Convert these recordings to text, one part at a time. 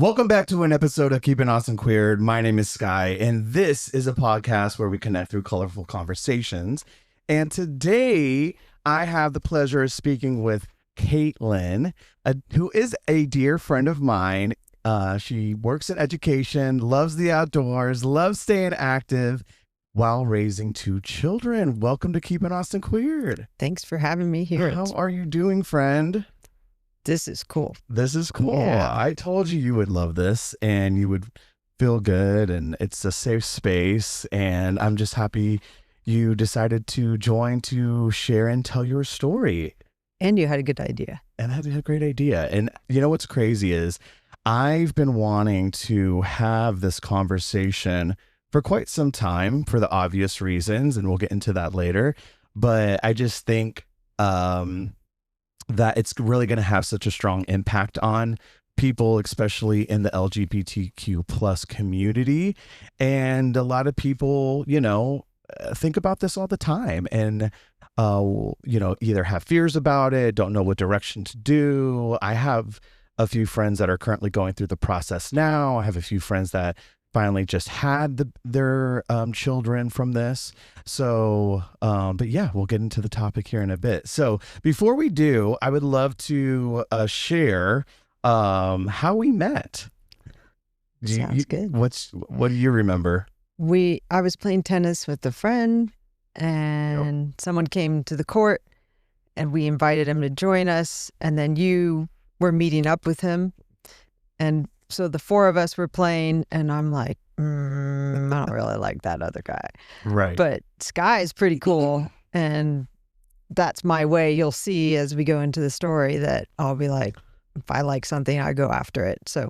Welcome back to an episode of Keeping Austin Queird. My name is Sky, and this is a podcast where we connect through colorful conversations. And today, I have the pleasure of speaking with Caitlin, who is a dear friend of mine. She works in education, loves the outdoors, loves staying active while raising 2 children. Welcome to Keeping Austin Queird. Thanks for having me here. How are you doing, friend? This is cool. This is cool. Yeah. I told you would love this and you would feel good, and it's a safe space. And I'm just happy you decided to join to share and tell your story. And you had a good idea. And I had a great idea. And you know what's crazy is I've been wanting to have this conversation for quite some time for the obvious reasons, and we'll get into that later. But I just think that it's really going to have such a strong impact on people, especially in the LGBTQ plus community. And a lot of people, think about this all the time and, either have fears about it, don't know what direction to do. I have a few friends that are currently going through the process now. I have a few friends that finally just had their children from this. So, but yeah, we'll get into the topic here in a bit. So before we do, I would love to share how we met. Sounds good. What do you remember? I was playing tennis with a friend, and someone came to the court, and we invited him to join us. And then you were meeting up with him, and so the 4 of us were playing, and I'm like, I don't really like that other guy. Right. But Sky is pretty cool, and that's my way. You'll see as we go into the story that I'll be like, if I like something, I go after it. So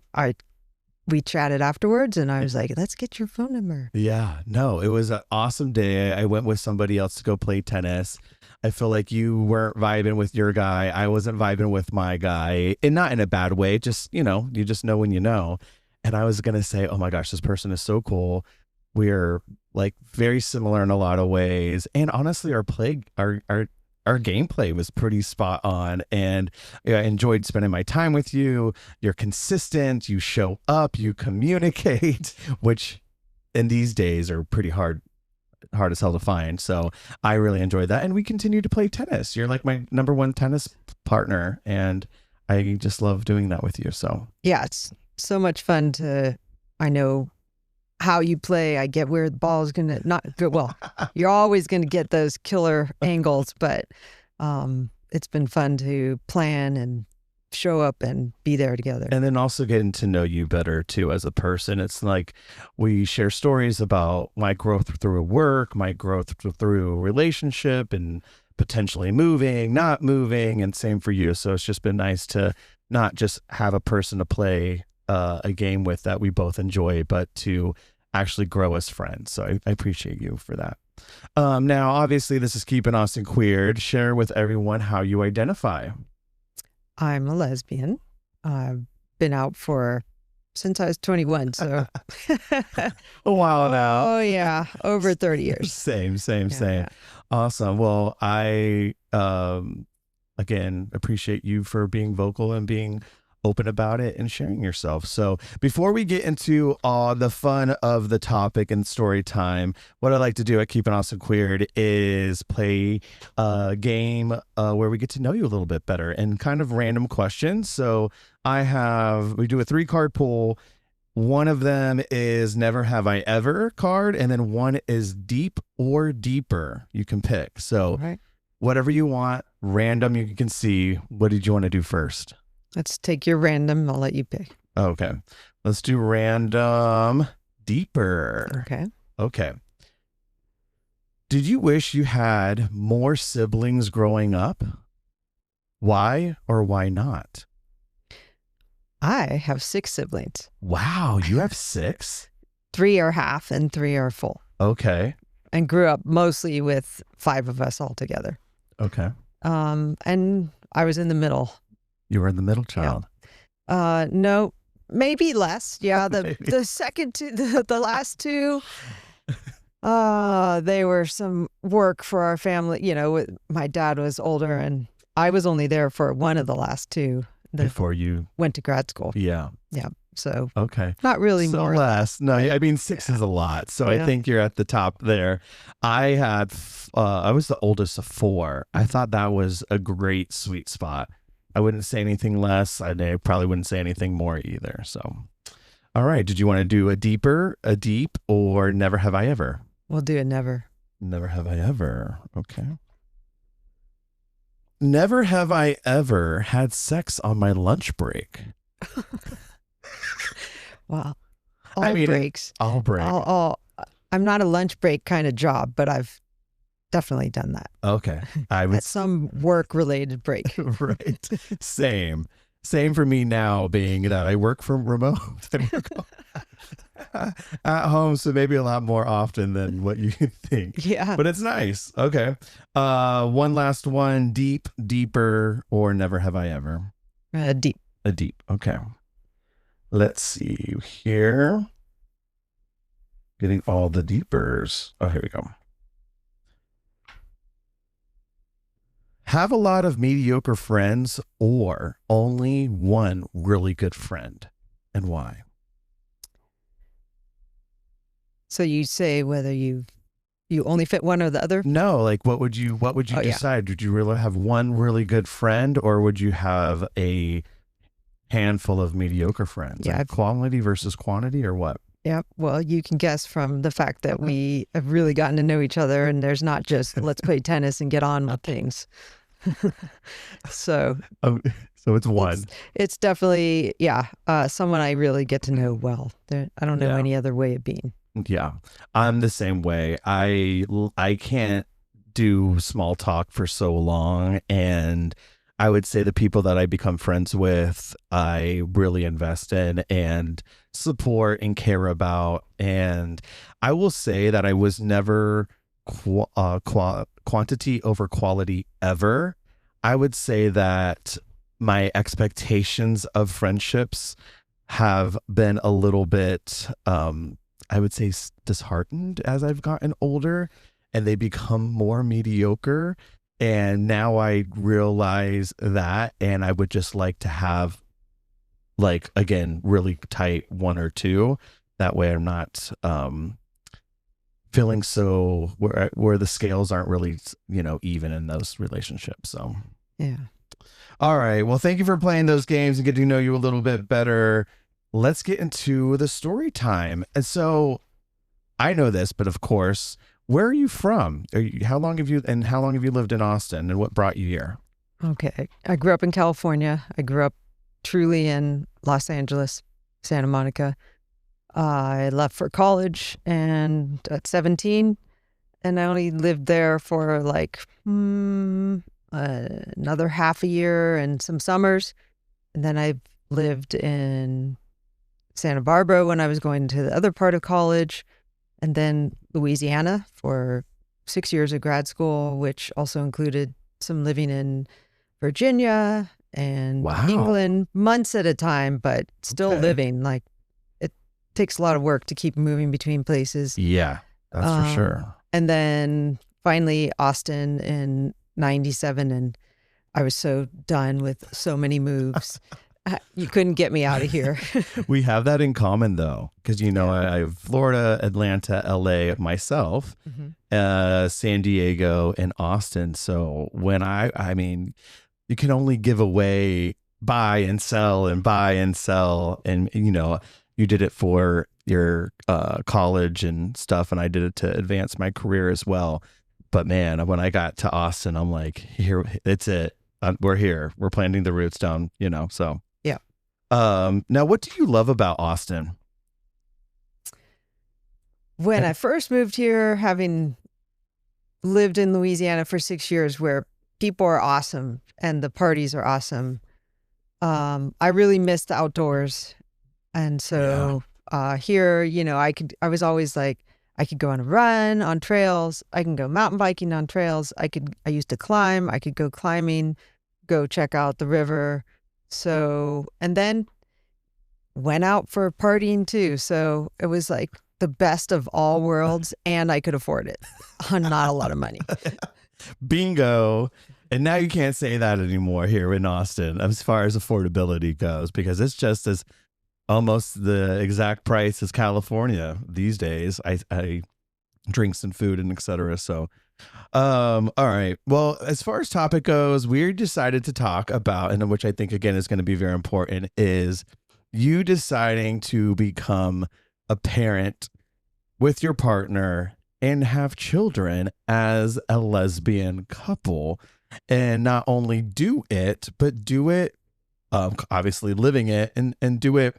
we chatted afterwards, and I was like, let's get your phone number. Yeah, no, it was an awesome day. I went with somebody else to go play tennis. I feel like you weren't vibing with your guy. I wasn't vibing with my guy, and not in a bad way. Just, you just know when you know. And I was going to say, oh my gosh, this person is so cool. We're like very similar in a lot of ways. And honestly, our gameplay was pretty spot on. And I enjoyed spending my time with you. You're consistent. You show up, you communicate, which in these days are pretty hard as hell to find. So I really enjoyed that. And we continue to play tennis. You're like my number 1 tennis partner. And I just love doing that with you. So yeah, it's so much fun I know how you play. I get where the ball is going to not go. Well, you're always going to get those killer angles, but it's been fun to plan and show up and be there together. And then also getting to know you better too as a person. It's like we share stories about my growth through work, my growth through a relationship, and potentially moving, not moving, and same for you. So it's just been nice to not just have a person to play a game with that we both enjoy, but to actually grow as friends. So I appreciate you for that. Now, obviously, this is Keeping Austin Queird. Share with everyone how you identify. I'm a lesbian. I've been out since I was 21, so a while now. Oh yeah, over 30 years. Same. Yeah. Awesome. Well, I again appreciate you for being vocal and being open about it and sharing yourself. So before we get into the fun of the topic and story time, what I like to do at Keeping Austin Queird is play a game where we get to know you a little bit better and kind of random questions. So we do a 3-card pool. One of them is Never Have I Ever card, and then one is Deep or Deeper. You can pick. So whatever you want, random, you can see. What did you want to do first? Let's take your random. I'll let you pick. Okay. Let's do random deeper. Okay. Did you wish you had more siblings growing up? Why or why not? I have 6 siblings. Wow, you have 6? 3 are half and 3 are full. Okay. And grew up mostly with 5 of us all together. Okay. And I was in the middle. You were the middle child. Yeah. No, maybe less. Yeah, the second 2, the last 2, they were some work for our family. My dad was older, and I was only there for one of the last 2. Before you went to grad school. Yeah. So Okay. not really So more. less. No, I mean, 6 is a lot. So I Yeah. think you're at the top there. I was the oldest of 4. I thought that was a great sweet spot. I wouldn't say anything less. I probably wouldn't say anything more either. So, all right. Did you want to do a deep, or never have I ever? We'll do it never. Never have I ever. Okay. Never have I ever had sex on my lunch break. Wow. I mean, Breaks. All break. I'm not a lunch break kind of job, but I've definitely done that. Okay. I would At some work related break. Right. Same for me now, being that I work from remote. I work at home, so maybe a lot more often than what you think. Yeah. But it's nice. Okay. One last one. Deeper, or never have I ever? Deep. A deep. Okay. Let's see here. Getting all the deepers. Oh, here we go. Have a lot of mediocre friends, or only one really good friend, and why? So you say whether you only fit one or the other? No, like what would you decide? Would you really have one really good friend, or would you have a handful of mediocre friends? Yeah, like quality versus quantity, or what? Yeah. Well, you can guess from the fact that we have really gotten to know each other, and there's not just let's play tennis and get on with things. So it's one. It's definitely, someone I really get to know well. I don't know any other way of being. Yeah, I'm the same way. I can't do small talk for so long, and I would say the people that I become friends with, I really invest in and support and care about. And I will say that I was never quantity over quality ever. I would say that my expectations of friendships have been a little bit, I would say, disheartened as I've gotten older, and they become more mediocre. And now I realize that, and I would just like to have, like, again, really tight one or two. That way I'm not feeling so where the scales aren't really, even in those relationships. So, yeah. All right. Well, thank you for playing those games and getting to know you a little bit better. Let's get into the story time. And so I know this, but of course, where are you from? How long have you lived in Austin, and what brought you here? Okay. I grew up in California. I grew up truly in Los Angeles, Santa Monica. I left for college and at 17, and I only lived there for like another half a year and some summers. And then I lived in Santa Barbara when I was going to the other part of college, and then Louisiana for 6 years of grad school, which also included some living in Virginia and England, months at a time, but still living. Like, it takes a lot of work to keep moving between places. Yeah, that's for sure. And then finally Austin in 97, and I was so done with so many moves. You couldn't get me out of here. We have that in common, though, because, I have Florida, Atlanta, LA, myself, San Diego, and Austin. So when I mean, you can only give away, buy and sell. And, you did it for your college and stuff, and I did it to advance my career as well. But man, when I got to Austin, I'm like, here, it's it. We're here. We're planting the roots down, so. Yeah. Now, what do you love about Austin? When I first moved here, having lived in Louisiana for 6 years, where people are awesome and the parties are awesome, I really missed the outdoors. And so here, I was always like, I could go on a run on trails. I can go mountain biking on trails. I used to climb. I could go climbing, go check out the river. So, and then went out for partying too. So it was like the best of all worlds, and I could afford it on not a lot of money. Bingo. And now you can't say that anymore here in Austin as far as affordability goes, because it's just as almost the exact price as California these days. I drinks and food and etc. So all right. Well, as far as topic goes, we decided to talk about, and which I think again is going to be very important, is you deciding to become a parent with your partner and have children as a lesbian couple, and not only do it, but do it, obviously living it, and do it,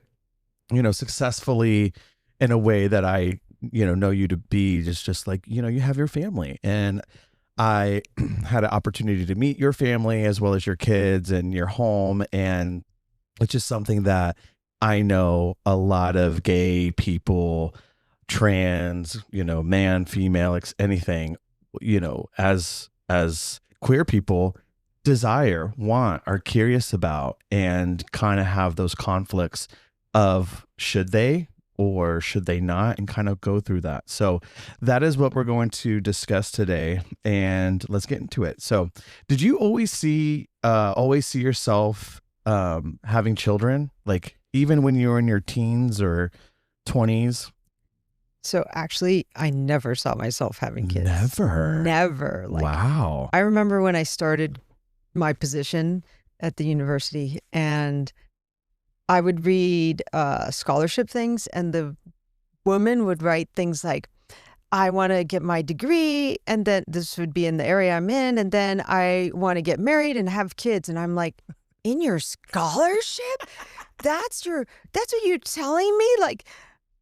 successfully in a way that I, know you to be just like, you have your family. And I had an opportunity to meet your family as well as your kids and your home. And it's just something that I know a lot of gay people, trans, man, female, anything, as queer people desire, want, are curious about, and kind of have those conflicts of should they or should they not, and kind of go through that. So that is what we're going to discuss today, and let's get into it. So did you always see yourself having children, like even when you were in your teens or 20s? So actually, I never saw myself having kids. Never. Like, wow. I remember when I started my position at the university, and I would read scholarship things, and the woman would write things like, I want to get my degree, and then this would be in the area I'm in, and then I want to get married and have kids. And I'm like, in your scholarship? That's what you're telling me? Like,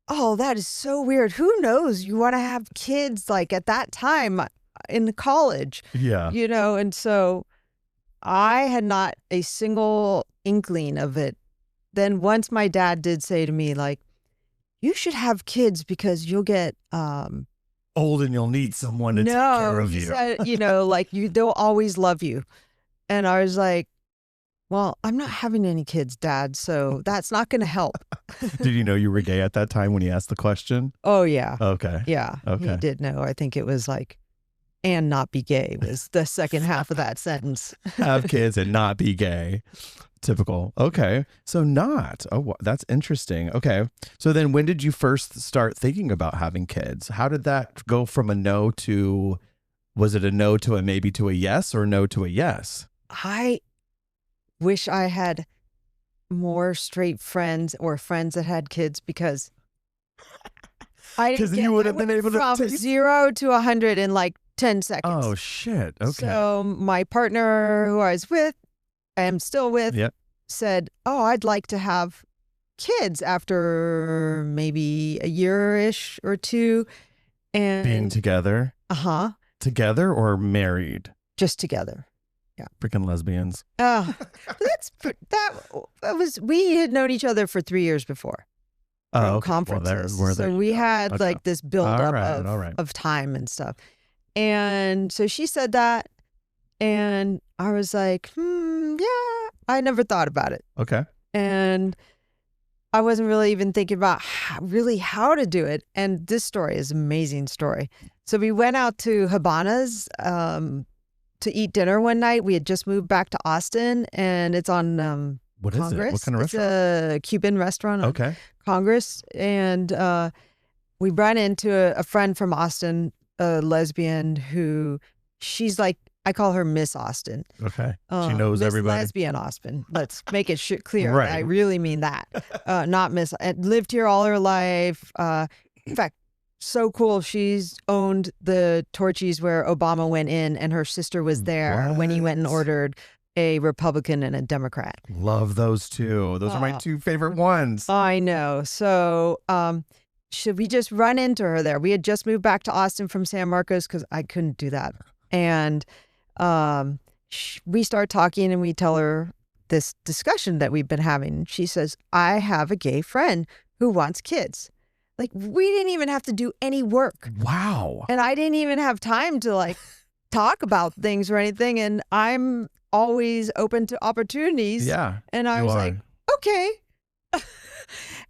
oh, that is so weird. Who knows? You want to have kids like at that time in college. Yeah. And so I had not a single inkling of it. Then once my dad did say to me, like, you should have kids because you'll get old and you'll need someone to take care of you. Said, like they'll always love you. And I was like, well, I'm not having any kids, Dad, so that's not going to help. Did you know you were gay at that time when he asked the question? Oh, yeah. Okay. Yeah. Okay. He did know. I think it was like, and not be gay was the second half of that sentence. Have kids and not be gay. Typical. Okay. So not. Oh, that's interesting. Okay. So then when did you first start thinking about having kids? How did that go from a no to, was it a no to a maybe to a yes, or no to a yes? I wish I had more straight friends or friends that had kids, because you would have been able to from 0 to 100 in like 10 seconds. Oh shit. Okay. So my partner, who I was with, I am still with, yep, said, oh, I'd like to have kids after maybe a year-ish or two. And being together? Together or married? Just together. Yeah. Freaking lesbians. Oh, that was, we had known each other for 3 years before. Oh, okay. Conferences. Well, so we had like this build up of time and stuff. And so she said that, and I was like, yeah, I never thought about it. Okay. And I wasn't really even thinking about how to do it. And this story is an amazing story. So we went out to Habana's to eat dinner one night. We had just moved back to Austin, and it's on what is Congress. It? What kind of restaurant? It's a Cuban restaurant on Congress. And we ran into a friend from Austin, a lesbian who, she's like, I call her Miss Austin. Okay. She knows Miss everybody. Lesbian Austin. Let's make it clear. Right. I really mean that. Not Miss. Lived here all her life. In fact, so cool. She's owned the Torchies where Obama went in, and her sister was there when he went and ordered a Republican and a Democrat. Love those two. Those are my two favorite ones. I know. So should we just run into her there? We had just moved back to Austin from San Marcos because I couldn't do that. And we start talking, and we tell her this discussion that we've been having. She says, I have a gay friend who wants kids. Like, we didn't even have to do any work. Wow. And I didn't even have time to like talk about things or anything. And I'm always open to opportunities. Yeah. And I was like, okay.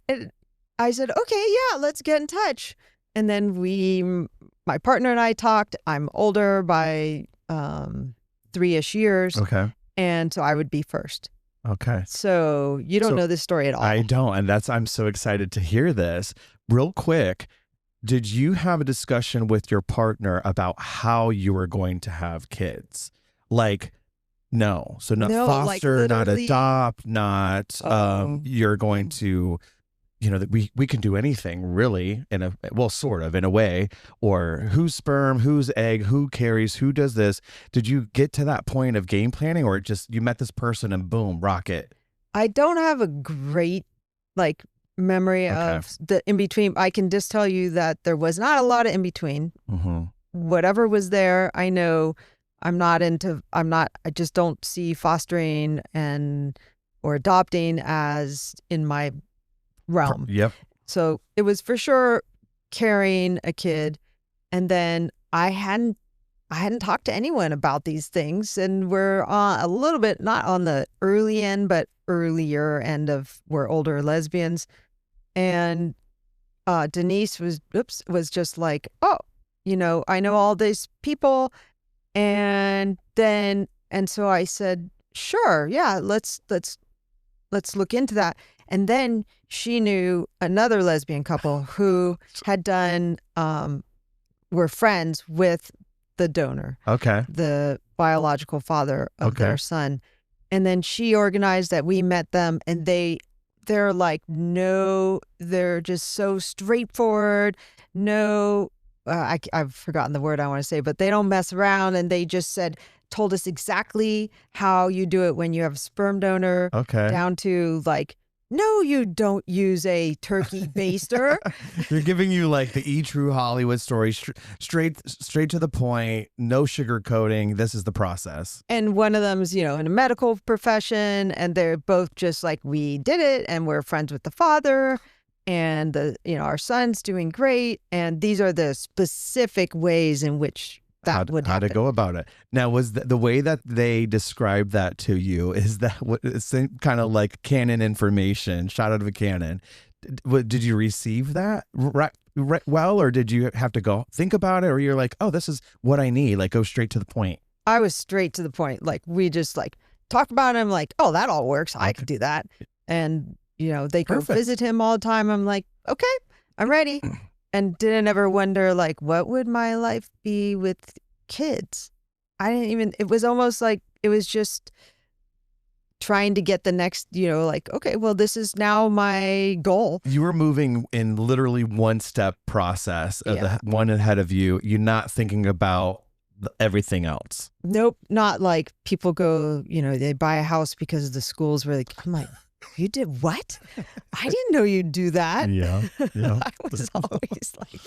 And I said, okay, yeah, let's get in touch. And then my partner and I talked. I'm older by 3-ish years. Okay. And so I would be first. Okay. So you don't So know this story at all. I don't. And I'm so excited to hear this. Real quick, did you have a discussion with your partner about how you were going to have kids? Like, no. So not No, like foster, not literally. adopt, not you're going to, that we can do anything really sort of in a way, or who's sperm, who's egg, who carries, who does this. Did you get to that point of game planning, or just you met this person and boom, rocket? I don't have a great like memory of the in between. I can just tell you that there was not a lot of in between. Mm-hmm. Whatever was there, I know I just don't see fostering or adopting as in my realm. Yep. So it was for sure carrying a kid. And then I hadn't talked to anyone about these things. And we're a little bit, not on the early end, but earlier end of we're older lesbians. And Denise was just like, oh, I know all these people. And so I said, sure, yeah, let's look into that. And then she knew another lesbian couple who had done, were friends with the donor. Okay. The biological father of their son. And then she organized that we met them, and they're like, no, they're just so straightforward. No, I've forgotten the word I want to say, but they don't mess around. And they just told us exactly how you do it when you have a sperm donor. Okay. Down to like, no, you don't use a turkey baster. They're giving you like the true Hollywood story, straight to the point, no sugarcoating. This is the process. And one of them's, in a medical profession, and they're both just like, we did it, and we're friends with the father, and our son's doing great, and these are the specific ways in which that would happen. How to go about it. Now, was the way that they described that to you, is that what it's kind of like canon information, shot out of a cannon? Did you receive that well, or did you have to go think about it, or you're like, oh, this is what I need, like go straight to the point? I was straight to the point. Like we just like talk about it. I'm like, oh, that all works. I could do that. And they go visit him all the time. I'm like, okay, I'm ready. And didn't ever wonder, like, what would my life be with kids? It was almost like it was just trying to get the next, like, okay, well, this is now my goal. You were moving in literally one step process of the one ahead of you. You're not thinking about everything else. Nope. Not like people go, they buy a house because the schools were like, I'm like, you did what? I didn't know you'd do that. Yeah. I was always like.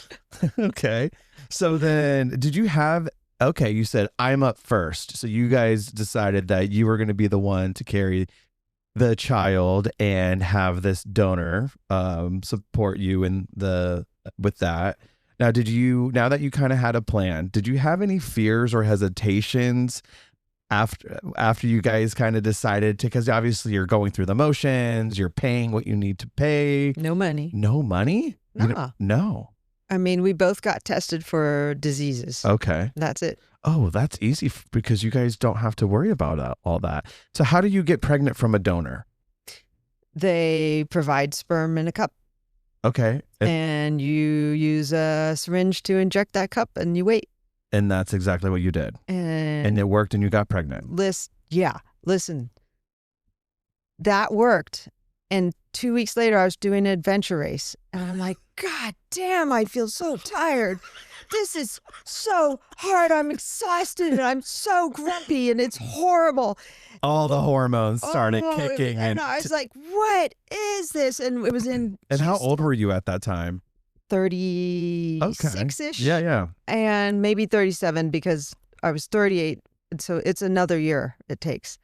Okay. So then did you have, you said I'm up first. So you guys decided that you were going to be the one to carry the child and have this donor support you with that. Now, now that you kind of had a plan, did you have any fears or hesitations after you guys kind of decided to, because obviously you're going through the motions, you're paying what you need to pay. No money. No money? No. I mean, we both got tested for diseases. Okay. That's it. Oh, that's easy because you guys don't have to worry about all that. So how do you get pregnant from a donor? They provide sperm in a cup. Okay. And you use a syringe to inject that cup, and you wait. And that's exactly what you did. And it worked, and you got pregnant. Listen, that worked. And 2 weeks later, I was doing an adventure race. And I'm like, God damn, I feel so tired. This is so hard. I'm exhausted, and I'm so grumpy, and it's horrible. All the hormones started kicking. And I was like, what is this? And it was in... And how old were you at that time? 36-ish. Yeah. And maybe 37 because I was 38. And so it's another year it takes.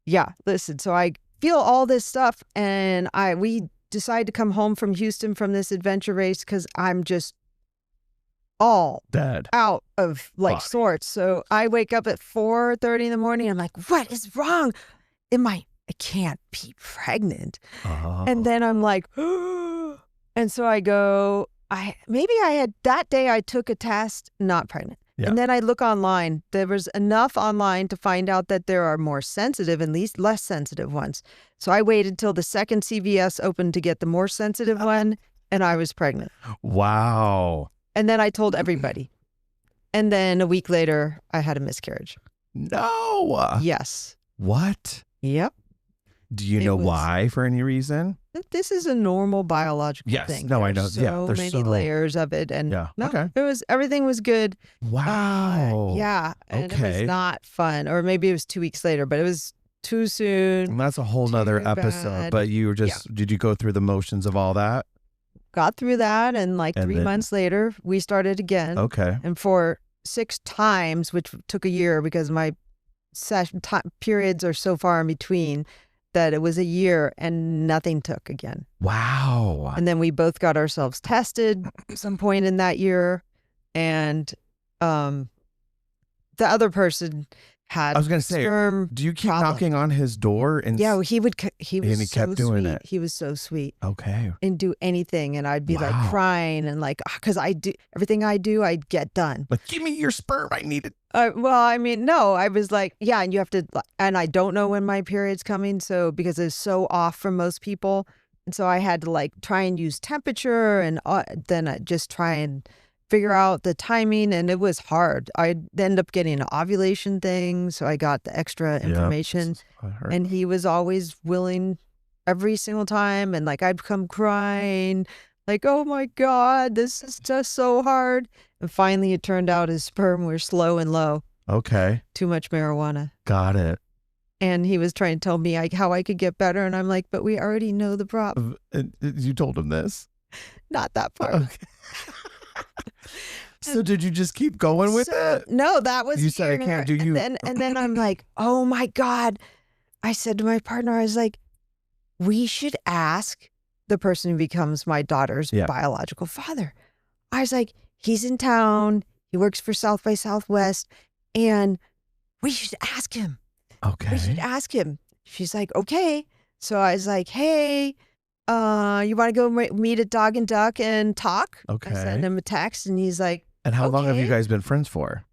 Yeah, listen. So I feel all this stuff, and we decide to come home from Houston from this adventure race because I'm just all dead, out of sorts. So I wake up at 4:30 in the morning. I'm like, what is wrong? I can't be pregnant. And then I'm like, and so I go, that day I took a test, not pregnant. Yeah. And then I look online. There was enough online to find out that there are more sensitive and less sensitive ones. So I waited till the second CVS opened to get the more sensitive one, and I was pregnant. Wow. And then I told everybody. And then a week later, I had a miscarriage. No. Yes. What? Yep. Do you know why, for any reason? This is a normal biological Yes. thing. No, I know. So yeah. There's many layers of it. And yeah. no, Okay. everything was good. Wow. Yeah. And it Okay. was not fun. Or maybe it was 2 weeks later, but it was too soon. And that's a whole nother episode. bad. But you were just, did you go through the motions of all that? Got through that. And like And 3 then- months later, we started again. Okay. And for 6 times, which took a year because my periods are so far in between, that it was a year and nothing took again. Wow. And then we both got ourselves tested at some point in that year. And the other person had I was going to say, sperm do you keep problem. knocking on his door? And Yeah, he was and he so kept doing sweet. it. He was so sweet Okay. and do anything. And I'd be like Wow. crying and like, because I do everything I do, I'd get done. Like, give me your sperm. I need it. Well, I mean, no, I was like, yeah, and you have to, and I don't know when my period's coming. So because it's so off from most people. And so I had to like try and use temperature and then I just try and figure out the timing. And it was hard. I'd end up getting an ovulation thing. So I got the extra information. And he was always willing every single time. And like, I'd come crying like, oh my God, this is just so hard. And finally it turned out his sperm were slow and low. Okay. Too much marijuana. Got it. And he was trying to tell me how I could get better. And I'm like, but we already know the problem. You told him this? Not that part. Okay. So did you just keep going with it? No, that was. You said I can't do you. And then I'm like, oh my God. I said to my partner, I was like, we should ask the person who becomes my daughter's biological father. I was like, he's in town. He works for South by Southwest. And we should ask him. Okay. We should ask him. She's like, okay. So I was like, hey, you want to go meet at Dog and Duck and talk? Okay. I sent him a text and he's like, and how long have you okay. guys been friends for?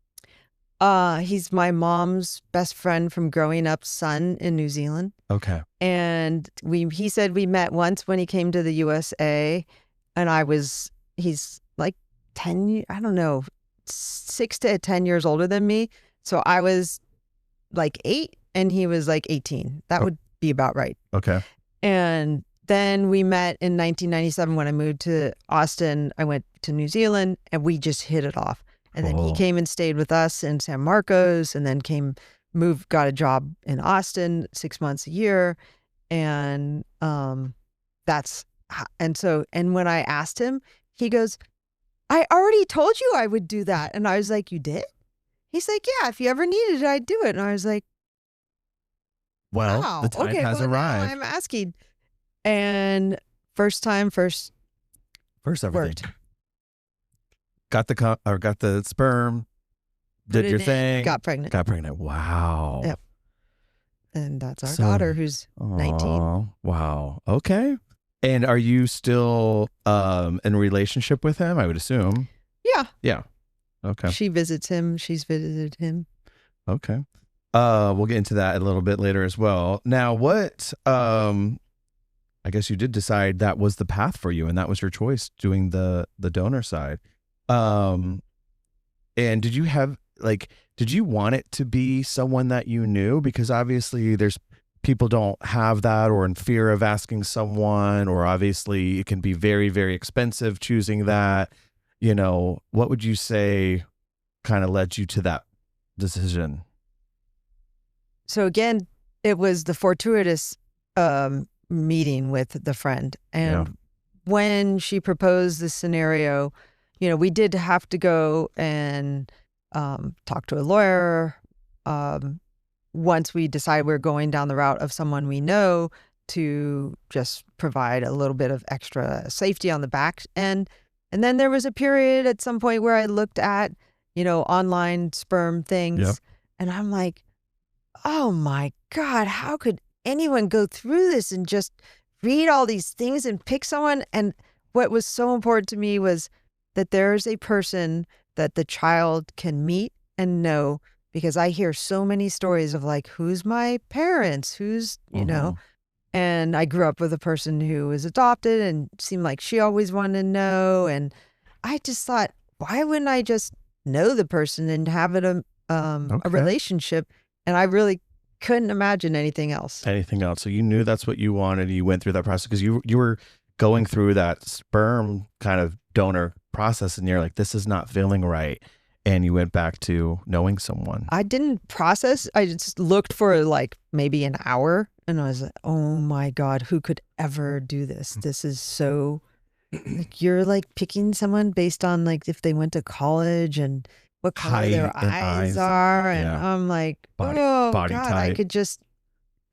He's my mom's best friend from growing up son in New Zealand. Okay. And he said we met once when he came to the USA and he's like 10, I don't know, 6 to 10 years older than me. So I was like 8 and he was like 18. That would be about right. Okay. And then we met in 1997 when I moved to Austin. I went to New Zealand and we just hit it off. And then he came and stayed with us in San Marcos and then got a job in Austin 6 months a year. And and when I asked him, he goes, I already told you I would do that. And I was like, you did? He's like, yeah, if you ever needed it, I'd do it. And I was like, well, wow, the time has now arrived. I'm asking. And first everything. worked. Got the sperm, did your thing, got pregnant. Wow. Yep. And that's our daughter who's 19. Wow. Okay. And are you still in a relationship with him? I would assume. Yeah. Yeah. Okay. She visits him. She's visited him. Okay. We'll get into that a little bit later as well. Now, what I guess you did decide that was the path for you and that was your choice, doing the donor side. And did you want it to be someone that you knew? Because obviously people don't have that or in fear of asking someone, or obviously it can be very, very expensive choosing that. You know, what would you say kind of led you to that decision? So again, it was the fortuitous meeting with the friend. And when she proposed this scenario, you know, we did have to go and talk to a lawyer. Once we decide we're going down the route of someone we know, to just provide a little bit of extra safety on the back end. And then there was a period at some point where I looked at, you know, online sperm things. And I'm like, oh my God, how could anyone go through this and just read all these things and pick someone? And what was so important to me was that there's a person that the child can meet and know, because I hear so many stories of like, who's my parents, who's, and I grew up with a person who was adopted and seemed like she always wanted to know. And I just thought, why wouldn't I just know the person and have it a relationship? And I really couldn't imagine anything else. Anything else? So you knew that's what you wanted. You went through that process because you were going through that sperm kind of donor process, and you're like, this is not feeling right. And you went back to knowing someone. I didn't process. I just looked for like maybe an hour, and I was like, oh my God, who could ever do this? This is so, like, you're like picking someone based on like if they went to college and what color their eyes are. And I'm like, body God, type. I could just,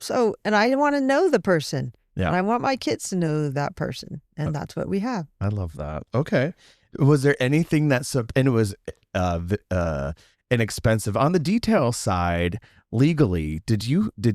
and I want to know the person. Yeah. And I want my kids to know that person. And that's what we have. I love that. Okay. Was there anything that, and it was inexpensive on the detail side legally? Did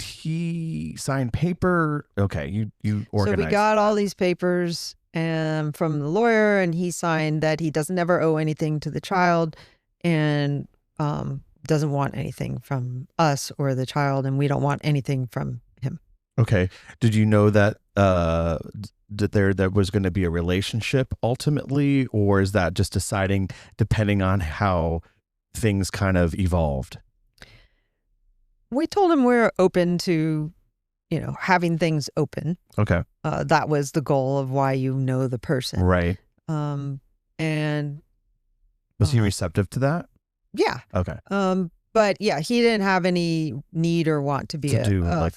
he sign paper? Okay. You organized. So we got all these papers from the lawyer, and he signed that he doesn't ever owe anything to the child and doesn't want anything from us or the child, and we don't want anything from him. Okay. Did you know that that there was going to be a relationship ultimately, or is that just deciding depending on how things kind of evolved? We told him we're open to, having things open. Okay. That was the goal of why you know the person. Right. And was he receptive to that? Yeah. Okay. But yeah, he didn't have any need or want to be a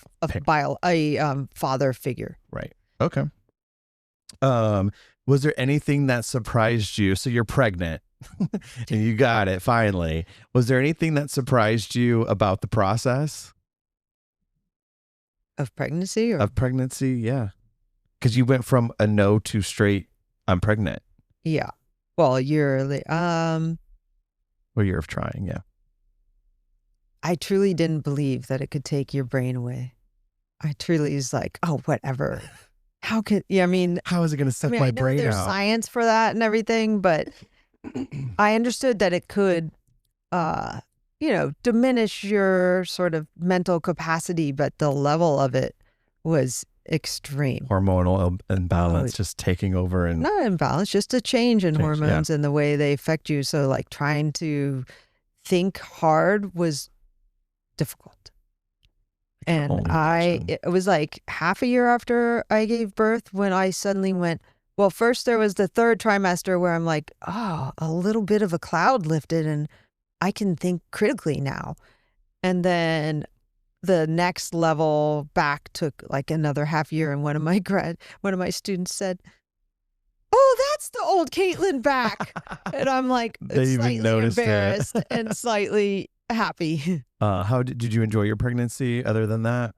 father figure. Right. Okay. Was there anything that surprised you? So you're pregnant and you got it finally. Was there anything that surprised you about the process? Of pregnancy? Of pregnancy, yeah. Because you went from a no to straight, I'm pregnant. Yeah. Well, yearly. Well, year of trying, yeah. I truly didn't believe that it could take your brain away. I truly was like, oh, whatever. How could, how is it going to suck my brain out? There's science for that and everything, but I understood that it could, diminish your sort of mental capacity, but the level of it was extreme. Hormonal imbalance just taking over. And not imbalance, just a change in hormones and the way they affect you. So like trying to think hard was difficult. And it was like half a year after I gave birth when I suddenly went, well, first there was the third trimester where I'm like, oh, a little bit of a cloud lifted and I can think critically now. And then the next level back took like another half year. And one of my students said, oh, that's the old Caitlin back. And I'm like, slightly embarrassed and slightly happy. How did you enjoy your pregnancy other than that?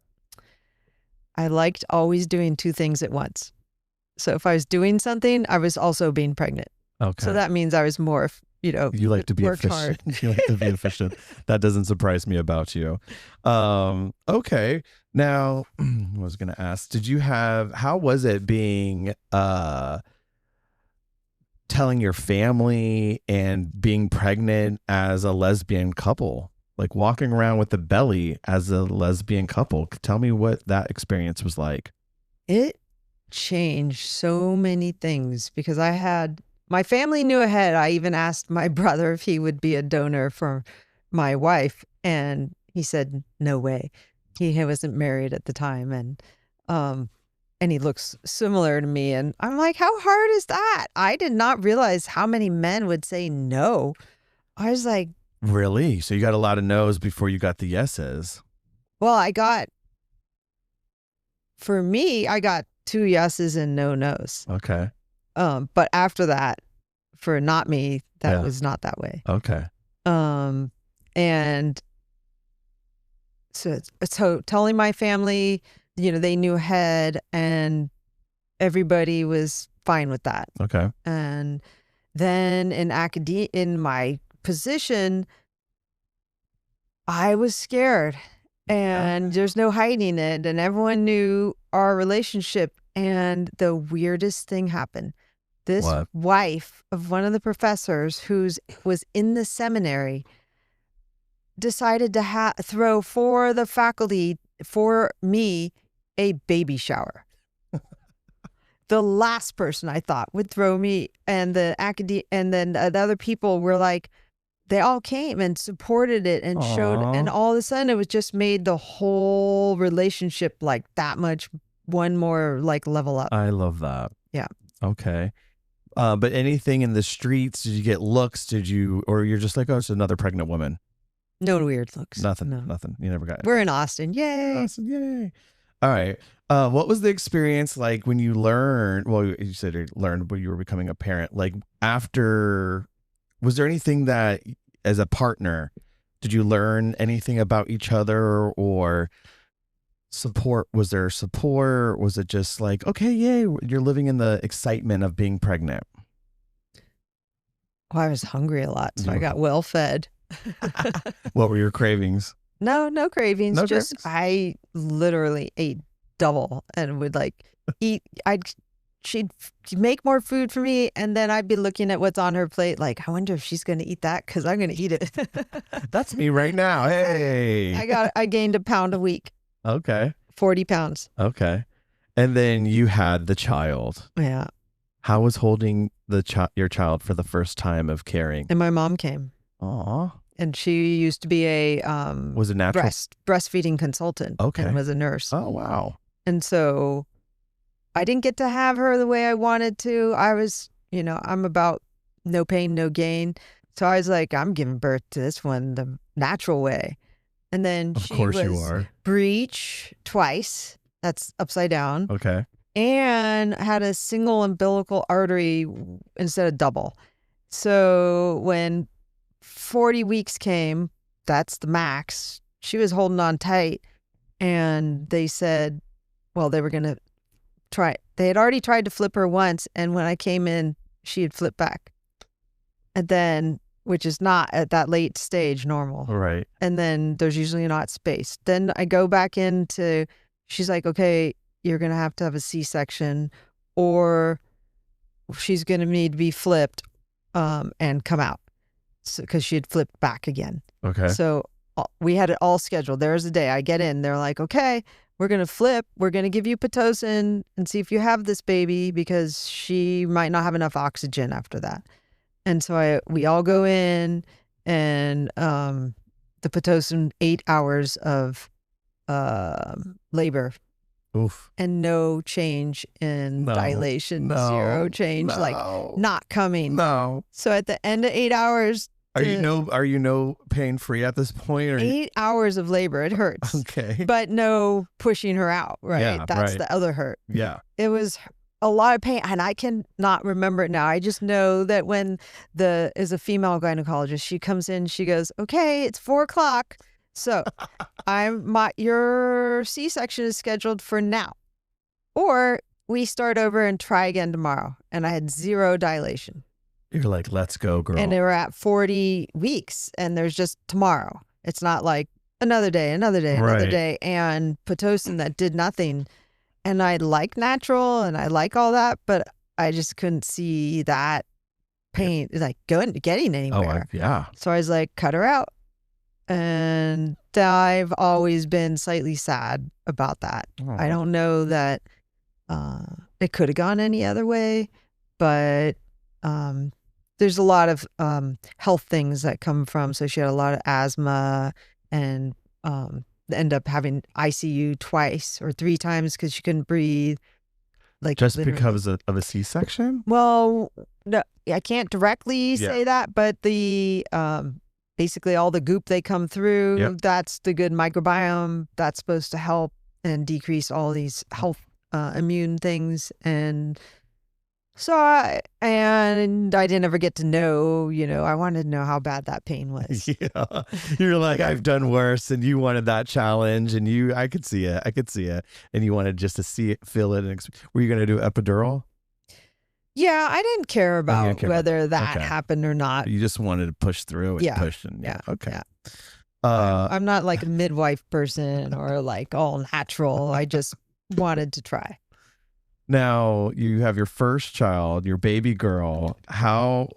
I liked always doing two things at once. So if I was doing something, I was also being pregnant. Okay. So that means I was more, you like to be efficient. You like to be efficient. That doesn't surprise me about you. Okay. Now, I was going to ask, how was it being, telling your family and being pregnant as a lesbian couple, like walking around with the belly as a lesbian couple? Tell me what that experience was like. It changed so many things because my family knew ahead. I even asked my brother if he would be a donor for my wife, and he said, no way. He wasn't married at the time. And he looks similar to me. And I'm like, how hard is that? I did not realize how many men would say no. I was like, really? So you got a lot of no's before you got the yeses? Well, for me, I got 2 yeses and no nos. Okay. But after that, for not me, that was not that way. Okay. And so telling my family, they knew ahead and everybody was fine with that. Okay. And then in my position, I was scared and there's no hiding it. And everyone knew our relationship. And the weirdest thing happened. This What? wife of one of the professors was in the seminary decided to throw for the faculty, for me, a baby shower. The last person I thought would throw me, and and then the other people were like, they all came and supported it and showed, and all of a sudden it was just made the whole relationship like that much one more like level up. I love that. Yeah. Okay. But anything in the streets, did you get looks? Or you're just like, oh, it's another pregnant woman? No weird looks. Nothing. No. Nothing. You never got it. We're in Austin. Yay. Austin, yay. All right. What was the experience like when you learned, well, you said you learned when you were becoming a parent, like after, was there anything that as a partner, did you learn anything about each other or support? Was there support? Was it just like, okay, yay, you're living in the excitement of being pregnant? Well, I was hungry a lot, so I got well fed. What were your cravings? No cravings. No just cravings? I literally ate double and would like eat. She'd make more food for me, and then I'd be looking at what's on her plate, like, I wonder if she's going to eat that because I'm going to eat it. That's me right now. Hey, I gained a pound a week. Okay. 40 pounds. Okay. And then you had the child. Yeah. How was holding your child for the first time of carrying? And my mom came. Aw. And she used to be a was it natural breastfeeding consultant. Okay. And was a nurse. Oh wow. And so I didn't get to have her the way I wanted to. I was, I'm about no pain, no gain. So I was like, I'm giving birth to this one the natural way. And then of course you are. Breech twice. That's upside down. Okay. And had a single umbilical artery instead of double. So when 40 weeks came, that's the max. She was holding on tight, and they said, well, they were going to try. They had already tried to flip her once, and when I came in, she had flipped back. And then, which is not at that late stage normal. Right. And then there's usually not space. Then I go back into, she's like, okay, you're going to have a C-section, or she's going to need to be flipped and come out. Because she had flipped back again. Okay. So we had it all scheduled. There's a day I get in. They're like, okay, we're going to flip. We're going to give you Pitocin and see if you have this baby because she might not have enough oxygen after that. And so we all go in, and the Pitocin, 8 hours of labor. Oof. And no change in dilation, zero change, like not coming. No. So at the end of 8 hours, are you no pain free at this point? Or 8 hours of labor, it hurts. Okay. But no pushing her out, right? Yeah, That's right. the other hurt. Yeah. It was a lot of pain, and I cannot remember it now. I just know that when is a female gynecologist, she comes in, she goes, okay, it's 4:00. So your C-section is scheduled for now, or we start over and try again tomorrow. And I had zero dilation. You're like, let's go, girl. And they were at 40 weeks, and there's just tomorrow. It's not like another day, another day. And Pitocin that did nothing. And I like natural and I like all that, but I just couldn't see that pain like getting anywhere. Yeah. So I was like, cut her out. And I've always been slightly sad about that. Oh. I don't know that it could have gone any other way, but there's a lot of health things that come from. So she had a lot of asthma and end up having ICU twice or 3 times because she couldn't breathe. Like just literally. Because of a C-section? Well, no, I can't directly say that, but the basically all the goop they come through, that's the good microbiome that's supposed to help and decrease all these health immune things. And so I didn't ever get to know, I wanted to know how bad that pain was. Yeah. You're like, I've done worse, and you wanted that challenge, and I could see it. And you wanted just to see it, feel it. And were you going to do epidural? Yeah, I didn't care about whether that happened or not. You just wanted to push through and push. And, okay. Yeah. I'm not like a midwife person or like all natural. I just wanted to try. Now you have your first child, your baby girl. How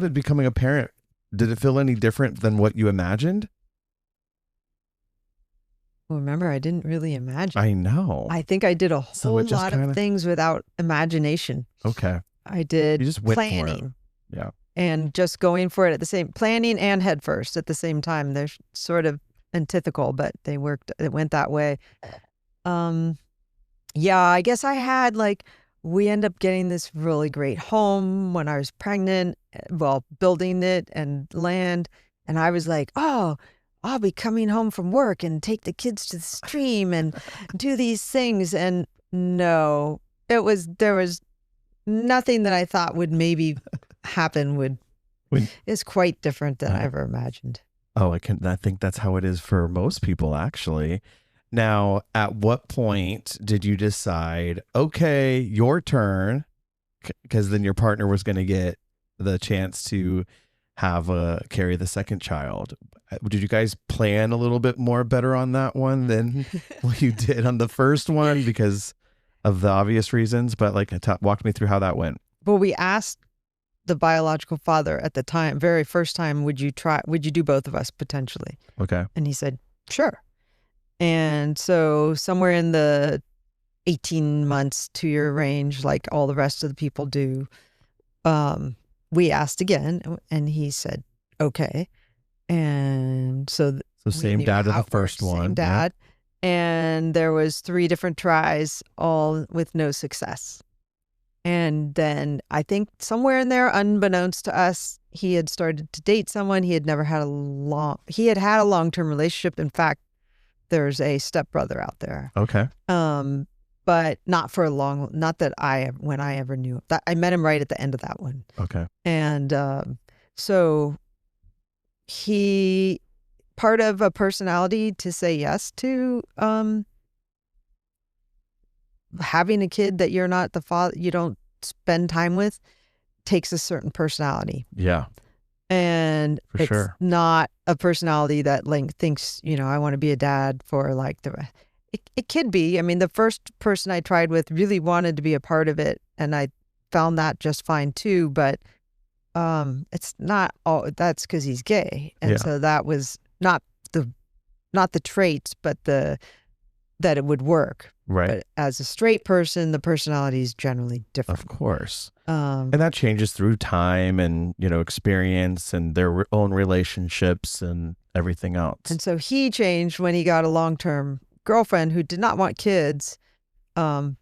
did becoming a parent, did it feel any different than what you imagined? Well, remember, I didn't really imagine. I know. I think I did a So whole it just lot of kinda things without imagination. Okay. I did You just went for it. planning Yeah. and just going for it at the same planning and head first at the same time. They're sort of antithetical, but they worked. It went that way. Yeah, I guess I had like, we end up getting this really great home when I was pregnant, well, building it and land. And I was like, oh, I'll be coming home from work and take the kids to the stream and do these things. And no, there was nothing that I thought would maybe happen is quite different than I ever imagined. Oh, I think that's how it is for most people, actually. Now, at what point did you decide, okay, your turn? Because then your partner was going to get the chance to carry the second child. Did you guys plan a little bit more better on that one than what you did on the first one because of the obvious reasons? But like, walk me through how that went. Well, we asked the biological father at the time, very first time, would you do both of us potentially? Okay. And he said, sure. And so somewhere in the 18 months, 2-year range, like all the rest of the people do, we asked again and he said, okay. And so same dad as the first one. Same dad. Yeah. And there was 3 different tries, all with no success. And then I think somewhere in there, unbeknownst to us, he had started to date someone. He had never had he had a long-term relationship. In fact, there's a stepbrother out there. Okay. But not for not that when I ever knew that. I met him right at the end of that one. Okay. And so he, part of a personality to say yes to having a kid that you're not the father, you don't spend time with, takes a certain personality. Yeah. And for sure, not a personality that like thinks, I want to be a dad for like it could be. I mean, the first person I tried with really wanted to be a part of it, and I found that just fine too. But it's not all. That's because he's gay, and so that was not the traits, but that it would work. Right. But as a straight person, the personality is generally different. Of course. And that changes through time and, experience and their own relationships and everything else. And so he changed when he got a long-term girlfriend who did not want kids. But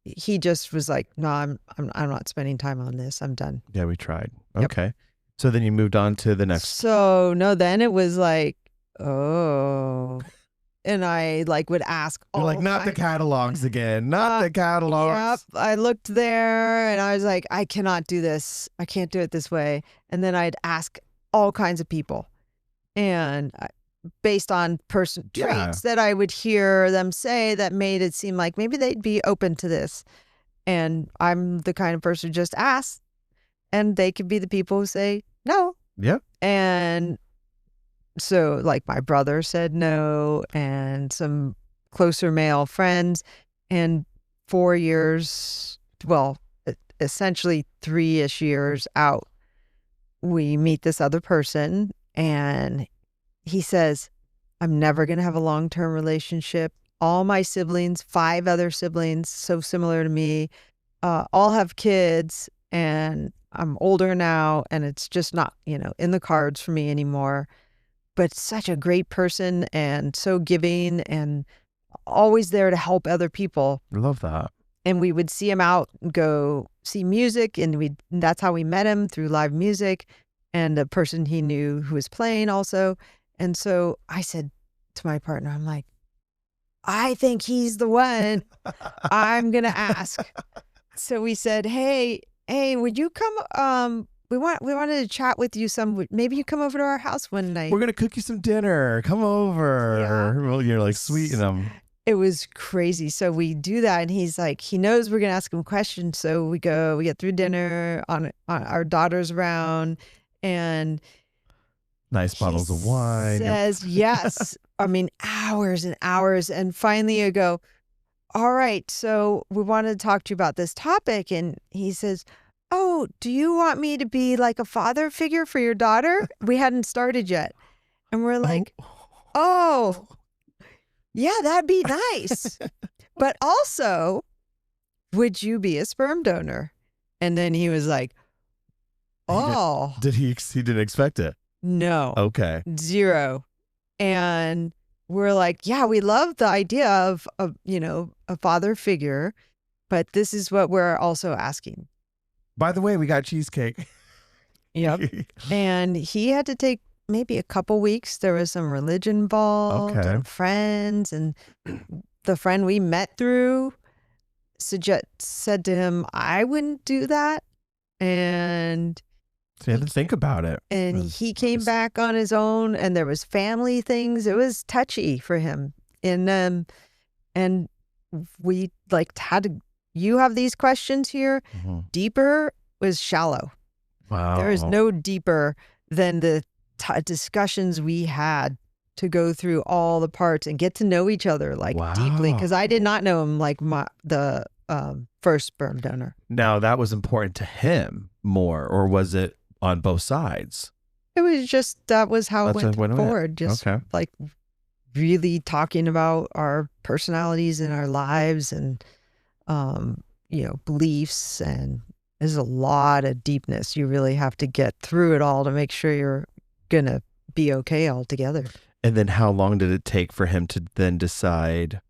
he just was like, no, I'm not spending time on this. I'm done. Yeah, we tried. Yep. Okay. So then you moved on to the next. So no, then it was like, oh. And I like would ask, not the catalogs again, not the catalogs. Yep. I looked there and I was like, I cannot do this. I can't do it this way. And then I'd ask all kinds of people, and based on person traits that I would hear them say that made it seem like maybe they'd be open to this. And I'm the kind of person who just asks, and they could be the people who say no. Yep. And so like my brother said no, and some closer male friends, and 4 years, well, essentially 3-ish years out, we meet this other person and he says, I'm never going to have a long-term relationship. All my siblings, 5 other siblings, so similar to me, all have kids, and I'm older now, and it's just not, in the cards for me anymore. But such a great person and so giving and always there to help other people. I love that. And we would see him out and go see music, and that's how we met him, through live music and a person he knew who was playing also. And so I said to my partner, I'm like, I think he's the one. I'm going to ask. So we said, hey, would you come? We wanted to chat with you some. Maybe you come over to our house one night. We're going to cook you some dinner. Come over. Yeah. Well, you're like sweeting them. It was crazy. So we do that, and he's like, he knows we're going to ask him questions. So we get through dinner, on our daughter's around, and nice bottles of wine. Says yes. I mean, hours and hours. And finally I go, all right, so we wanted to talk to you about this topic. And he says, oh, do you want me to be like a father figure for your daughter? We hadn't started yet. And we're like, oh, yeah, that'd be nice. But also, would you be a sperm donor? And then he was like, oh. He didn't expect it? No. Okay. Zero. And we're like, yeah, we love the idea of a father figure, but this is what we're also asking. By the way, we got cheesecake. Yep. And he had to take maybe a couple weeks. There was some religion involved and friends. And the friend we met through said to him, I wouldn't do that. And so you had to think about it. And he came back on his own, and there was family things. It was touchy for him. And we had to, you have these questions here. Mm-hmm. Deeper was shallow. Wow. There is no deeper than the discussions we had to go through all the parts and get to know each other deeply. Because I did not know him like the first sperm donor. Now, that was important to him more, or was it on both sides? It was just, that was how it went forward. Just like really talking about our personalities and our lives and, beliefs. And there's a lot of deepness. You really have to get through it all to make sure you're going to be okay all together. And then how long did it take for him to then decide?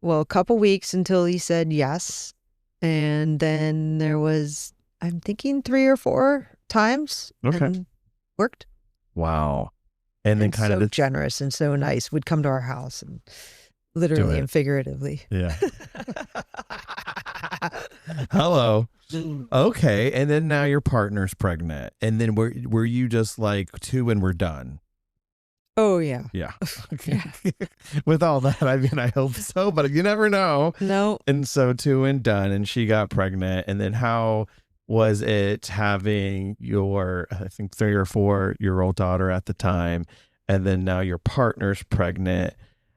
Well, a couple weeks until he said yes. And then there was, I'm thinking 3 or 4 times. Okay. And worked. Wow. And then kind so of generous and so nice. Would come to our house and literally and figuratively. Yeah. Hello. Okay. And then now your partner's pregnant. And then were you just like 2 and we're done? Oh, yeah. Yeah. Okay. Yeah. With all that, I mean, I hope so, but you never know. No. And so 2 and done, and she got pregnant. And then how was it having your, I think 3 or 4-year-old daughter at the time, and then now your partner's pregnant?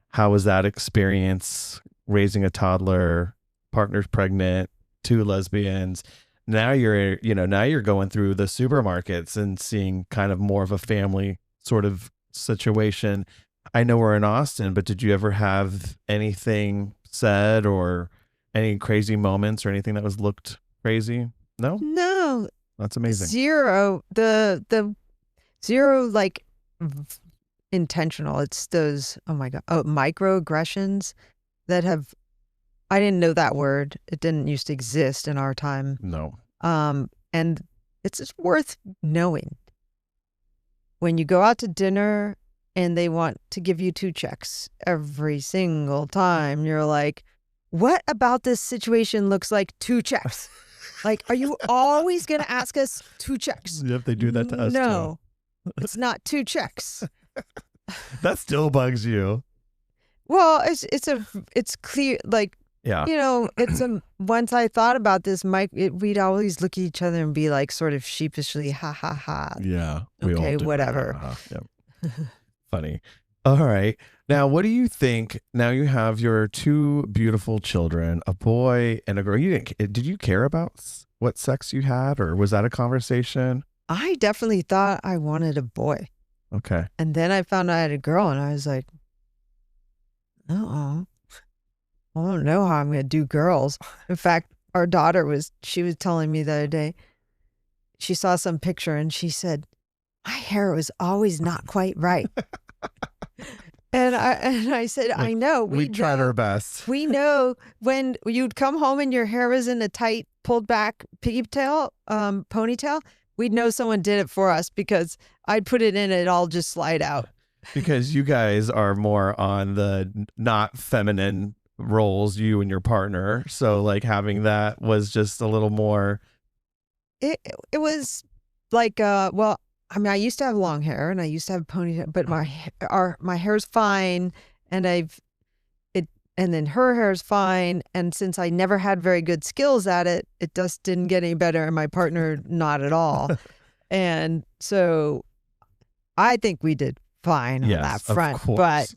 How was that experience, raising a toddler, partner's pregnant, 2 lesbians? Now you're going through the supermarkets and seeing kind of more of a family sort of situation. I know we're in Austin, but did you ever have anything said or any crazy moments or anything that was looked crazy? No. That's amazing. Zero. The zero, like intentional. It's those, oh my God, microaggressions that have, I didn't know that word. It didn't used to exist in our time. No. And it's just worth knowing. When you go out to dinner and they want to give you 2 checks every single time, you're like, what about this situation looks like 2 checks? Like, are you always going to ask us 2 checks? Yep, they do that to us. No, it's not 2 checks. That still bugs you. Well, it's clear, like, yeah. Once I thought about this, we'd always look at each other and be like sort of sheepishly, ha, ha, ha. Yeah. Okay, whatever. Yep. Funny. All right. Now, what do you think? Now you have your 2 beautiful children, a boy and a girl. Did you care about what sex you had, or was that a conversation? I definitely thought I wanted a boy. Okay. And then I found out I had a girl, and I was like, I don't know how I'm going to do girls. In fact, our daughter was telling me the other day, she saw some picture and she said, my hair was always not quite right. And I said, like, I know. We tried our best. We know when you'd come home and your hair was in a tight, pulled back ponytail, we'd know someone did it for us because I'd put it in and it'd all just slide out. Because you guys are more on the not feminine roles, you and your partner, so like having that was just a little more, it was like well, I mean, I used to have long hair and I used to have ponytail, but my hair's fine, and and then her hair's fine, and since I never had very good skills at it, it just didn't get any better, and my partner not at all. And so I think we did fine on that front, but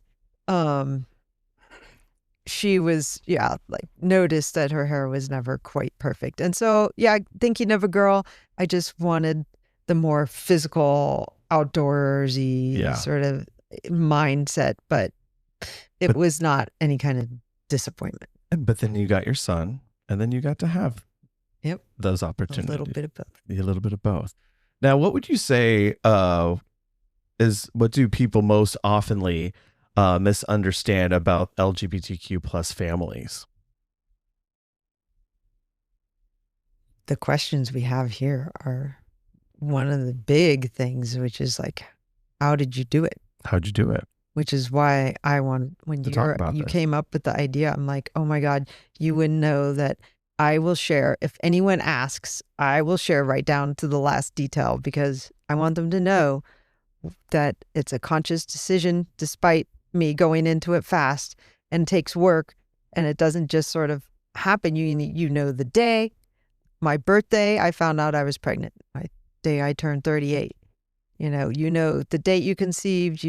she was, like noticed that her hair was never quite perfect. And so, thinking of a girl, I just wanted the more physical, outdoorsy Yeah. sort of mindset, but it But was not any kind of disappointment. but then you got your son, and then you got to have those A opportunities. little bit of both. A little bit of both. Now, what would you say is what do people most oftenly misunderstand about LGBTQ plus families? The questions we have here are one of the big things, which is like, how did you do it? How'd you do it? Which is why I wanted, when you came up with the idea, I'm like, oh my God, you wouldn't know that I will share. If anyone asks, I will share right down to the last detail, because I want them to know that it's a conscious decision, despite me going into it fast, and takes work, and it doesn't just sort of happen. You know the day, my birthday, I found out I was pregnant. My day I turned 38. You know the date you conceived,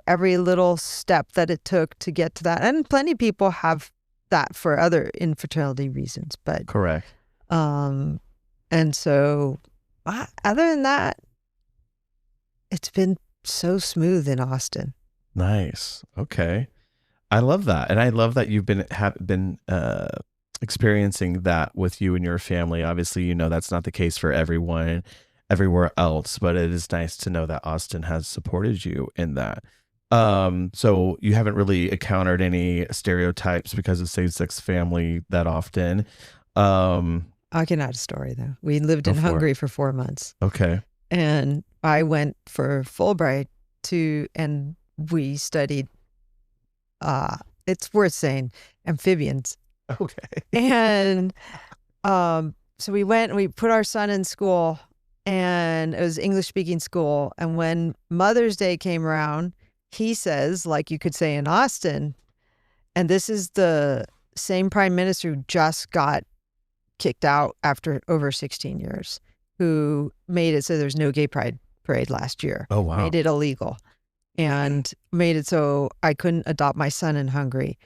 every little step that it took to get to that. And plenty of people have that for other infertility reasons, but correct. And so other than that, it's been so smooth in Austin. Nice. Okay. I love that. And I love that you've been experiencing that with you and your family. Obviously, that's not the case for everyone everywhere else, but it is nice to know that Austin has supported you in that. So you haven't really encountered any stereotypes because of same-sex family that often. I can add a story though. We lived in Hungary for 4 months. Okay. And I went for Fulbright and we studied, it's worth saying, amphibians. Okay. And so we went and we put our son in school, and it was English speaking school. And when Mother's Day came around, he says, like you could say in Austin, and this is the same prime minister who just got kicked out after over 16 years, who made it so there's no gay pride parade last year. Oh, wow. Made it illegal and made it so I couldn't adopt my son in Hungary,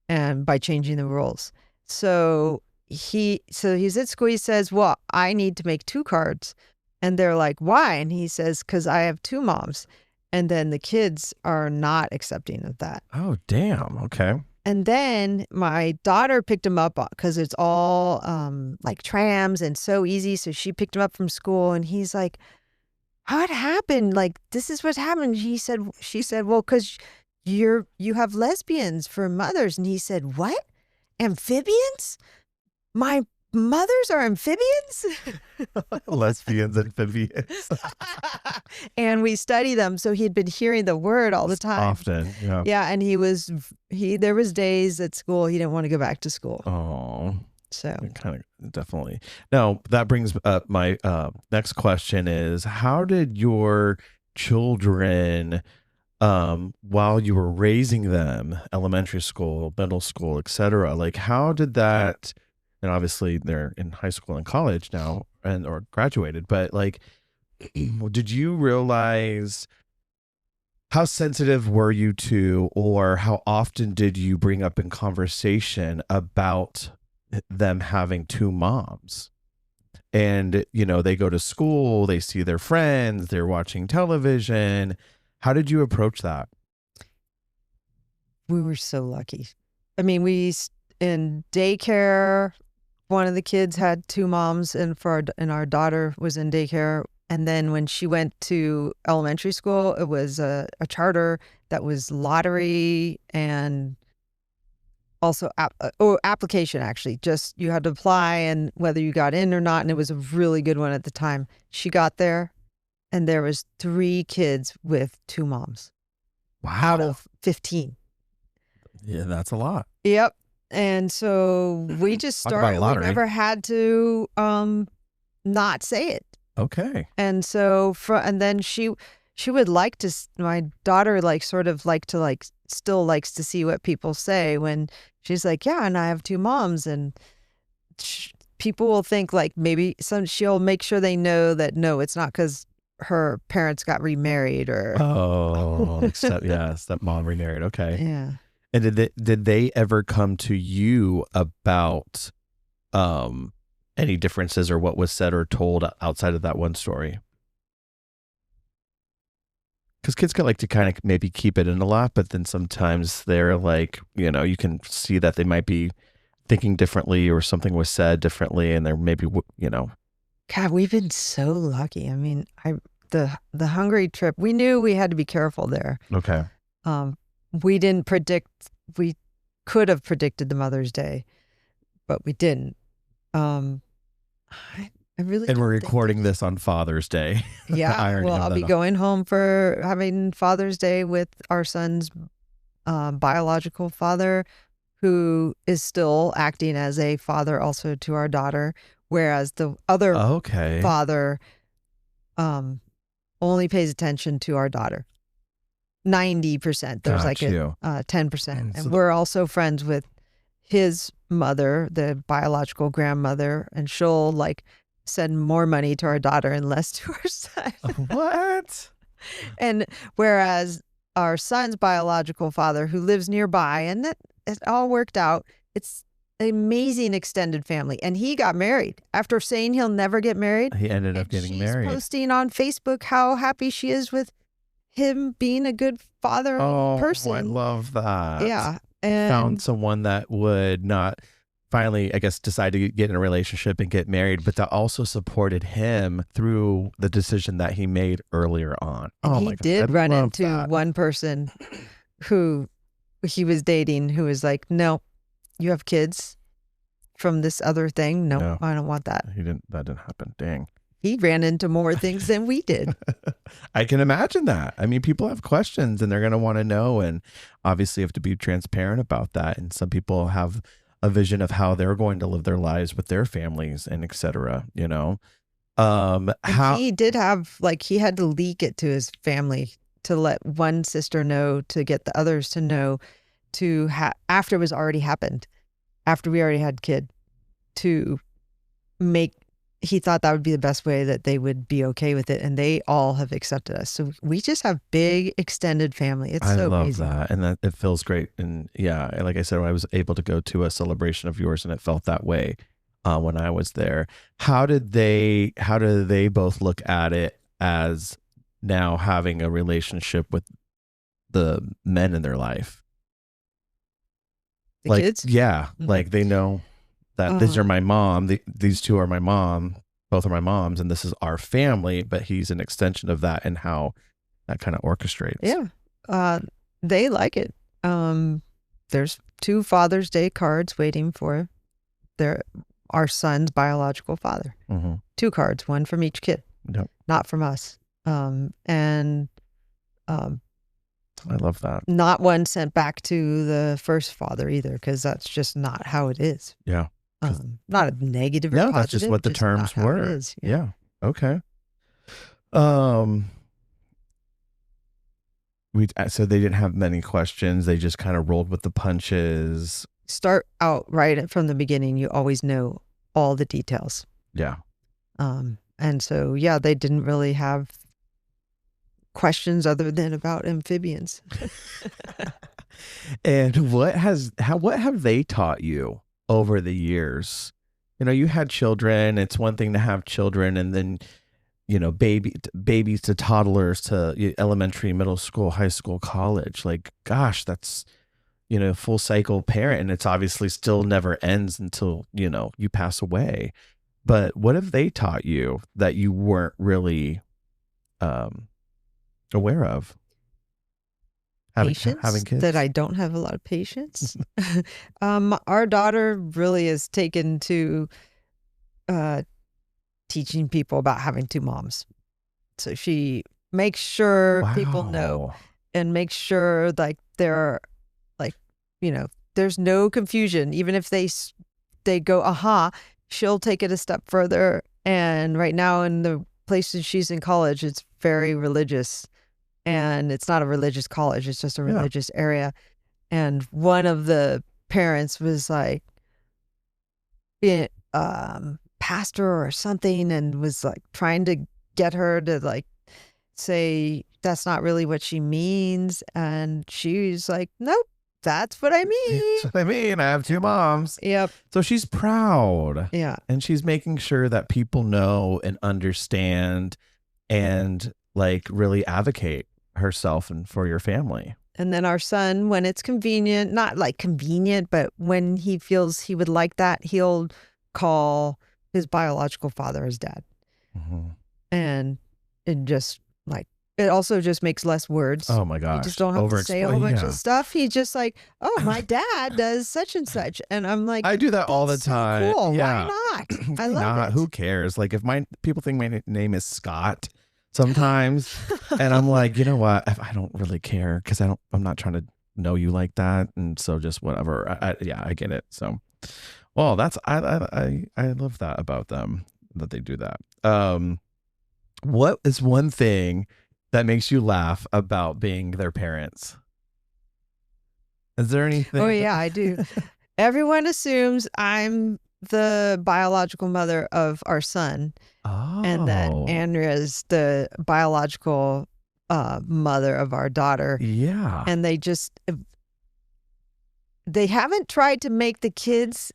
and by changing the rules. So he's at school. He says, well, I need to make 2 cards. And they're like, why? And he says, because I have 2 moms. And then the kids are not accepting of that. Oh, damn. Okay. And then my daughter picked him up because it's all like trams and so easy. So she picked him up from school, and he's like, what happened? Like, this is what happened. She said, well, because you have lesbians for mothers. And he said, what? Amphibians? My mothers are amphibians? Lesbians, amphibians. And we study them. So he'd been hearing the word all the time. Often, yeah. Yeah, and there was days at school he didn't want to go back to school. Oh. So kind of definitely. Now, that brings up my next question is, how did your children, while you were raising them, elementary school, middle school, etc., like how did that, and obviously they're in high school and college now or graduated, but like, did you realize, how sensitive were you to, or how often did you bring up in conversation about them having 2 moms? And, they go to school, they see their friends, they're watching television. How did you approach that? We were so lucky. I mean, in daycare, one of the kids had 2 moms, and our daughter was in daycare. And then when she went to elementary school, it was a charter that was lottery and also application, actually. Just you had to apply and whether you got in or not. And it was a really good one at the time. She got there, and there was 3 kids with 2 moms. Wow. Out of 15. Yeah, that's a lot. Yep. And so we just started. We never had to not say it. Okay. And so and then she would like to. My daughter still likes to see what people say when she's like, yeah, and I have 2 moms, and people will think like maybe she'll make sure they know that no, it's not because her parents got remarried or stepmom remarried. Okay. Yeah. And did they ever come to you about any differences or what was said or told outside of that one story? Because kids can like to kind of maybe keep it in a lot, but then sometimes they're like, you can see that they might be thinking differently or something was said differently, and they're maybe, God, we've been so lucky. I mean, the Hungary trip, we knew we had to be careful there. Okay. We didn't predict. We could have predicted the Mother's Day, but we didn't. I really. And don't we're think recording this on Father's Day. Yeah. Well, I'll be going home for having Father's Day with our son's biological father, who is still acting as a father also to our daughter, whereas the other father only pays attention to our daughter. 90%. There's like a 10%. And we're also friends with his mother, the biological grandmother, and she'll like send more money to our daughter and less to our son. What? And whereas our son's biological father, who lives nearby, and that it all worked out. It's an amazing extended family. And he got married. After saying he'll never get married, he ended up getting married. She's posting on Facebook how happy she is with him being a good father person. I love that. Yeah. And found someone that would not finally, I guess, decide to get in a relationship and get married, but that also supported him through the decision that he made earlier on. And he did run into one person who he was dating who was like, no, you have kids from this other thing. No, I don't want that. That didn't happen. Dang. He ran into more things than we did. I can imagine that. I mean, people have questions and they're going to want to know. And obviously you have to be transparent about that. And some people have a vision of how they're going to live their lives with their families and et cetera, how he did have, like, he had to leak it to his family to let one sister know, to get the others to know, after it was already happened, after we already had kid, to make, he thought that would be the best way that they would be okay with it. And they all have accepted us. So we just have big extended family. It's so amazing. I love that. And that it feels great. And yeah, like I said, I was able to go to a celebration of yours and it felt that way when I was there. How did they both look at it as now having a relationship with the men in their life? The kids? Yeah. Mm-hmm. Like they know that these are my mom. These two are my mom. Both are my moms. And this is our family, but he's an extension of that and how that kind of orchestrates. Yeah. They like it. There's 2 Father's Day cards waiting for our son's biological father. Mm-hmm. 2 cards, one from each kid. Yep. Not from us. I love that. Not one sent back to the first father either, because that's just not how it is. Yeah. Not a negative. No, or positive, that's just what the terms were. Yeah. Okay. So they didn't have many questions. They just kind of rolled with the punches. Start out right from the beginning. You always know all the details. Yeah. And so, yeah, they didn't really have questions other than about amphibians. And what have they taught you over the years? You had children. It's one thing to have children, and then babies to toddlers to elementary, middle school, high school, college. Like, gosh, that's full cycle parent, and it's obviously still never ends until you pass away. But what have they taught you that you weren't really aware of? Having kids? That I don't have a lot of patience. Our daughter really is taken to teaching people about having 2 moms. So she makes sure people know, and makes sure like there's no confusion. Even if they go, she'll take it a step further. And right now in the places she's in college, it's very religious. And it's not a religious college, it's just a religious area. And one of the parents was like, pastor or something, and was like trying to get her to like say that's not really what she means. And she's like, nope, That's what I mean. That's what I mean. I have two moms. Yep. So she's proud. Yeah. And she's making sure that people know and understand and like really advocate herself and for your family. And then our son, when it's convenient, not like convenient, but when he feels he would like that, he'll call his biological father his dad. Mm-hmm. And it just like, it also just makes less words. Oh my gosh. You just don't have to say a whole bunch of stuff. He's just like, oh, my dad does such and such. And I'm like, I do that all the time. So cool. Yeah. Why not? I love it. Who cares? Like if people think my name is Scott sometimes, and I'm like, you know what? I don't really care because I'm not trying to know you like that, and so just whatever. I get it. So, well, that's I love that about them, that they do that. What is one thing that makes you laugh about being their parents? Is there anything? Oh yeah, I do. Everyone assumes I'm the biological mother of our son. Oh. And that Andrea's the biological mother of our daughter. Yeah. And they haven't tried to make the kids,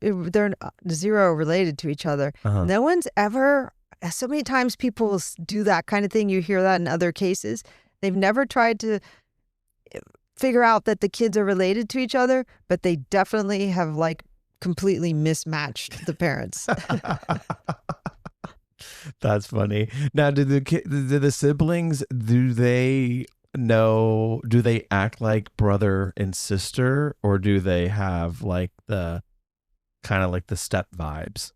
they're zero related to each other. Uh-huh. No one's ever, so many times people do that kind of thing. You hear that in other cases. They've never tried to figure out that the kids are related to each other, but they definitely have like completely mismatched the parents. That's funny. Now, do the siblings, do they act like brother and sister, or do they have like the kind of like the step vibes?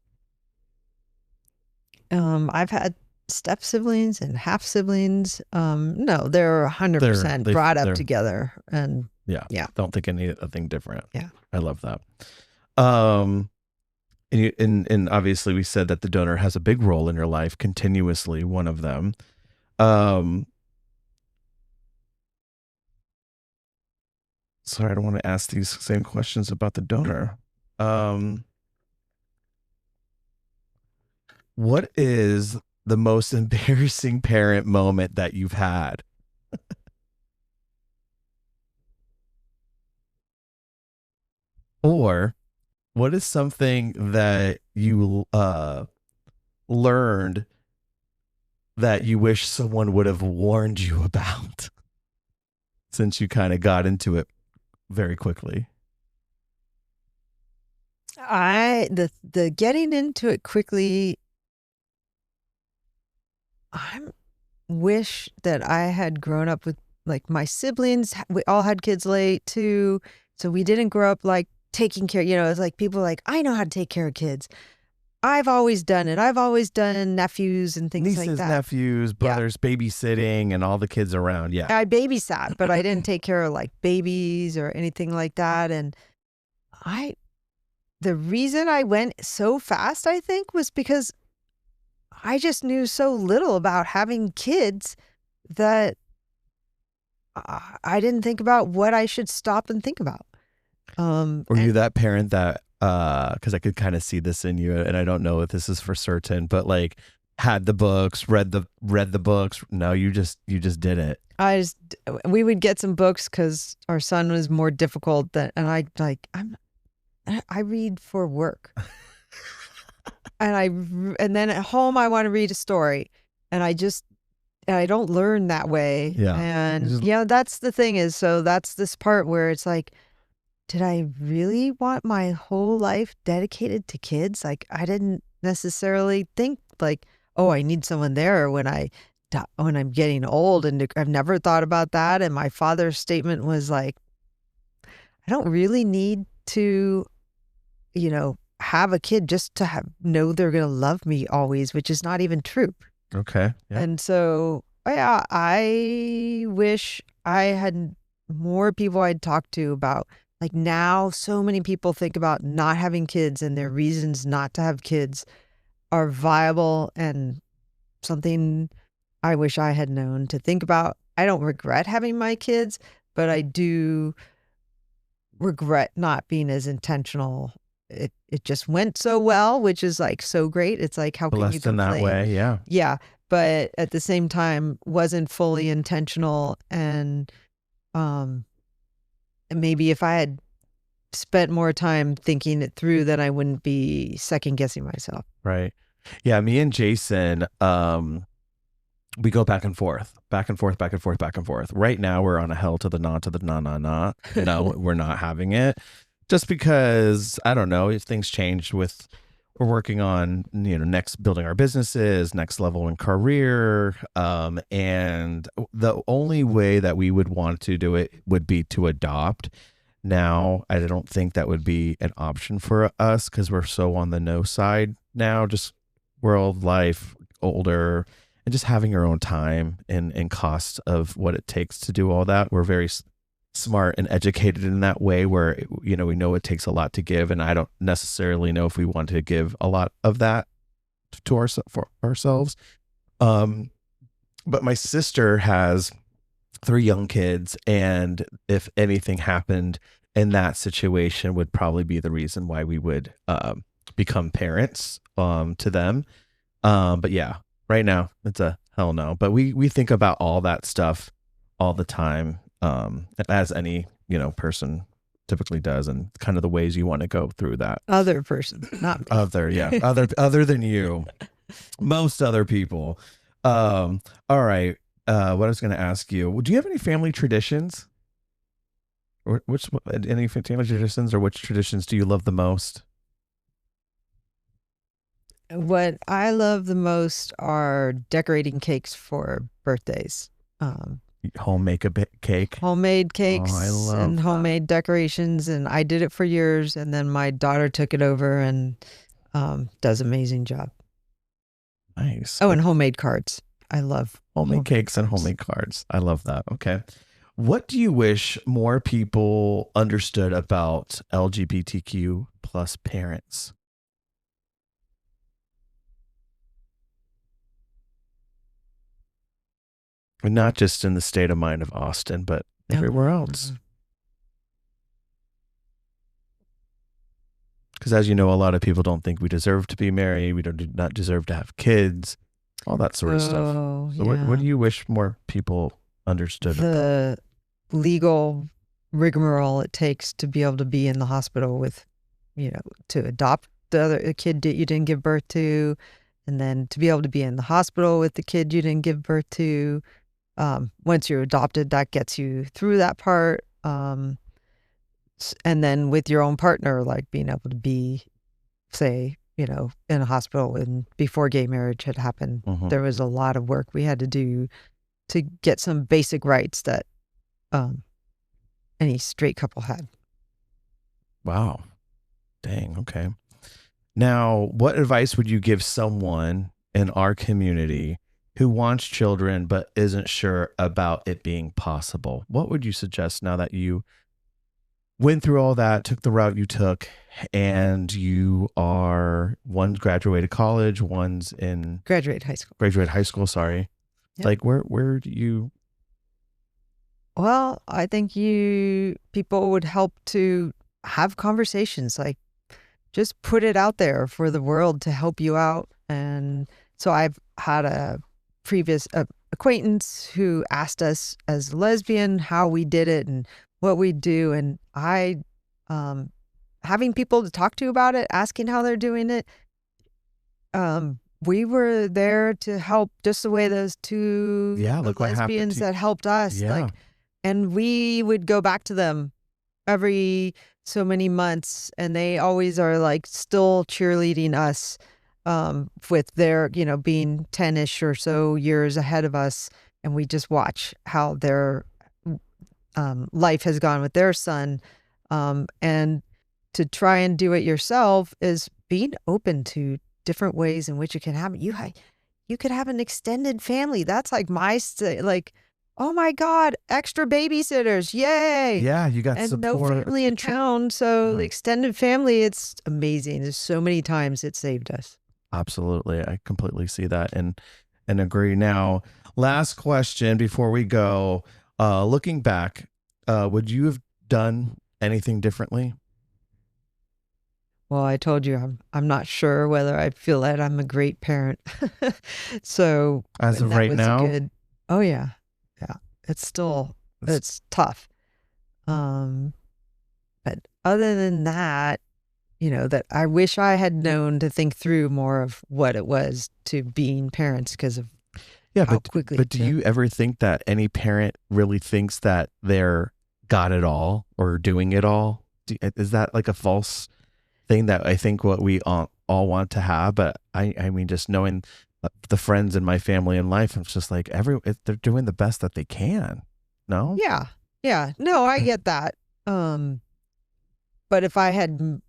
I've had step siblings and half siblings. No, they're 100% brought up together, and yeah. Don't think anything different. Yeah, I love that. And obviously we said that the donor has a big role in your life, continuously one of them. Sorry, I don't want to ask these same questions about the donor. What is the most embarrassing parent moment that you've had? Or what is something that you learned that you wish someone would have warned you about, since you kind of got into it very quickly? The getting into it quickly, I wish that I had grown up with, like, my siblings. We all had kids late too, so we didn't grow up like taking care. It's like people are like, I know how to take care of kids. I've always done it. I've always done nephews and things like that. Nieces, nephews, brothers, babysitting, and all the kids around. Yeah, I babysat, but I didn't take care of like babies or anything like that. And the reason I went so fast, I think, was because I just knew so little about having kids that I didn't think about what I should stop and think about. Were you that parent that, because I could kind of see this in you, and I don't know if this is for certain, but like had the books, read the books? No, you just did it. We would get some books because our son was more difficult and I read for work. And then at home I want to read a story, and I don't learn that way. Yeah. And that's the thing is, so that's this part where it's like, did I really want my whole life dedicated to kids? Like, I didn't necessarily think like, oh, I need someone there when I'm getting old, and I've never thought about that. And my father's statement was like, I don't really need to, have a kid just to know they're going to love me always, which is not even true. Okay. Yeah. And so, yeah, I wish I had more people I'd talk to about, like, now so many people think about not having kids, and their reasons not to have kids are viable and something I wish I had known to think about. I don't regret having my kids, but I do regret not being as intentional. It just went so well, which is like so great. It's like, how can you Blessed in complain? that way? Yeah. Yeah, but at the same time wasn't fully intentional, and maybe if I had spent more time thinking it through, then I wouldn't be second guessing myself. Right. Yeah, me and Jason, we go back and forth, back and forth, back and forth, back and forth. Right now, we're on a hell to the nah, to the nah, nah, nah. No, we're not having it. Just because, I don't know, if things change with, we're working on, next building our businesses, next level in career. And the only way that we would want to do it would be to adopt. Now, I don't think that would be an option for us because we're so on the no side now, just world life, older, and just having your own time and cost of what it takes to do all that. We're very smart and educated in that way where, we know it takes a lot to give. And I don't necessarily know if we want to give a lot of that to for ourselves. But my sister has 3 young kids. And if anything happened in that situation would probably be the reason why we would become parents to them. But yeah, right now it's a hell no. But we think about all that stuff all the time, as any person typically does, and kind of the ways you want to go through that. Other person, not me. other than you, most other people. All right. What I was going to ask you, do you have any family traditions? Or any family traditions, or which traditions do you love the most? What I love the most are decorating cakes for birthdays. Homemade cake. Homemade cakes and that. homemade decorations. And I did it for years. And then my daughter took it over and does an amazing job. Nice. Oh, and homemade cards. I love homemade cakes and homemade cards. I love that. Okay. What do you wish more people understood about LGBTQ plus parents? And not just in the state of mind of Austin, but everywhere else. Because as you know, a lot of people don't think we deserve to be married. We do not deserve to have kids, all that sort of stuff. So yeah. what do you wish more people understood the legal rigmarole it takes to be able to be in the hospital with, to adopt the kid that you didn't give birth to, and then to be able to be in the hospital with the kid you didn't give birth to. Once you're adopted, that gets you through that part. And then with your own partner, like being able to be, say, in a hospital, and before gay marriage had happened, there was a lot of work we had to do to get some basic rights that any straight couple had. Wow. Dang. Okay. Now, what advice would you give someone in our community who wants children but isn't sure about it being possible? What would you suggest now that you went through all that, took the route you took, and one's graduated college, one's in graduate high school, sorry. Yep. Like where do you? Well, I think people would help to have conversations, like just put it out there for the world to help you out. And so I've had a previous acquaintance who asked us as a lesbian how we did it and what we do. And having people to talk to about it, asking how they're doing it. We were there to help just the way those two lesbians that helped us. Yeah. And we would go back to them every so many months, and they always are still cheerleading us with their, being 10-ish or so years ahead of us. And we just watch how their life has gone with their son. And to try and do it yourself is being open to different ways in which it can happen. You could have an extended family. That's oh my God, extra babysitters. Yay. Yeah, you got and support. No family in town. So the extended family, it's amazing. There's so many times it saved us. Absolutely. I completely see that and agree. Now, last question before we go. Looking back, would you have done anything differently? Well, I told you I'm not sure whether I feel that I'm a great parent. So as of right now, oh yeah, it's still it's tough. other than that, that I wish I had known to think through more of what it was to being parents because of Yeah, how quickly but it do took. you ever think that any parent really thinks that they're got it all or doing it all? Is that like a false thing that I think what we all want to have? But I mean, just knowing the friends in my family and life, it's just like they're doing the best that they can. No? Yeah. Yeah. No, I get that. Um, but if I had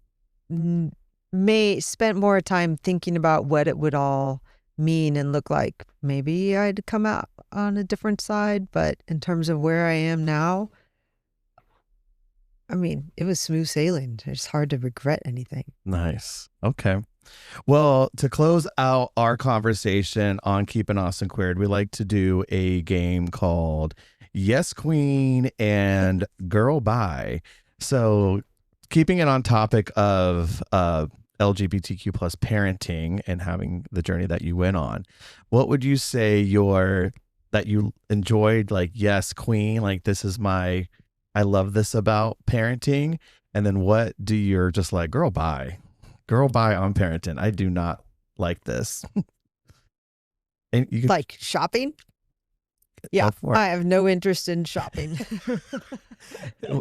may spent more time thinking about what it would all mean and look like, maybe I'd come out on a different side. But in terms of where I am now, I mean, it was smooth sailing. It's hard to regret anything. Nice. Okay. Well, to close out our conversation on Keeping Austin Queird, we like to do a game called Yes Queen and Girl Bye. So, keeping it on topic of LGBTQ plus parenting and having the journey that you went on, what would you say that you enjoyed? Like, yes, Queen, like this is I love this about parenting. And then what do you're just like, girl, bye. Girl, bye on parenting. I do not like this. And you could Like shopping? Yeah, I have no interest in shopping.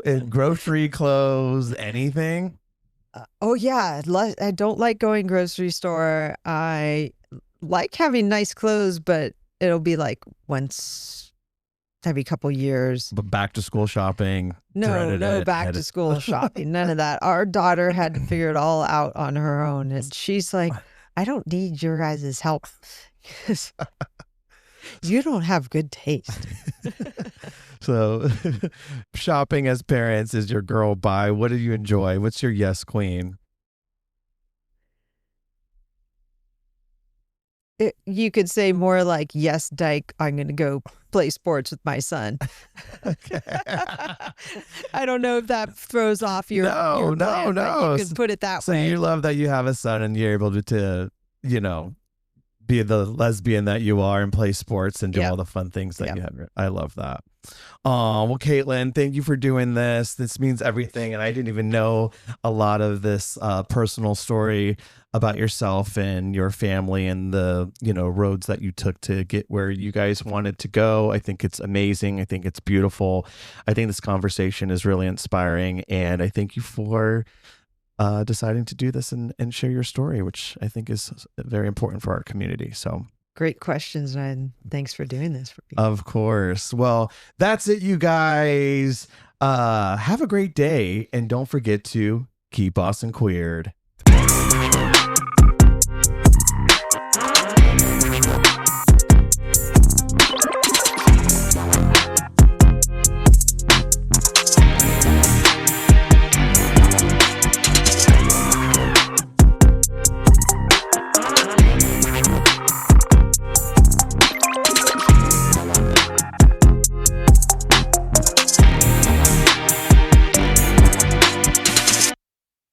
in grocery, clothes, anything. Oh yeah, I don't like going grocery store. I like having nice clothes, but it'll be like once every couple years. But back to school shopping. No, back to school shopping. None of that. Our daughter had to figure it all out on her own, and she's like, "I don't need your guys' help. You don't have good taste." So, shopping as parents is your girl bye. What do you enjoy? What's your yes queen? You could say more like, yes, Dyke, I'm going to go play sports with my son. Okay. I don't know if that throws off your No. But you could put it that So way. you love that you have a son and you're able to be the lesbian that you are and play sports and do all the fun things that you have. I love that. Well, Caitlin, thank you for doing this. This means everything. And I didn't even know a lot of this personal story about yourself and your family and the, roads that you took to get where you guys wanted to go. I think it's amazing. I think it's beautiful. I think this conversation is really inspiring. And I thank you for deciding to do this and share your story, which I think is very important for our community. So great questions, and thanks for doing this for me. Of course. Well, that's it, you guys. Have a great day, and don't forget to keep Austin queered.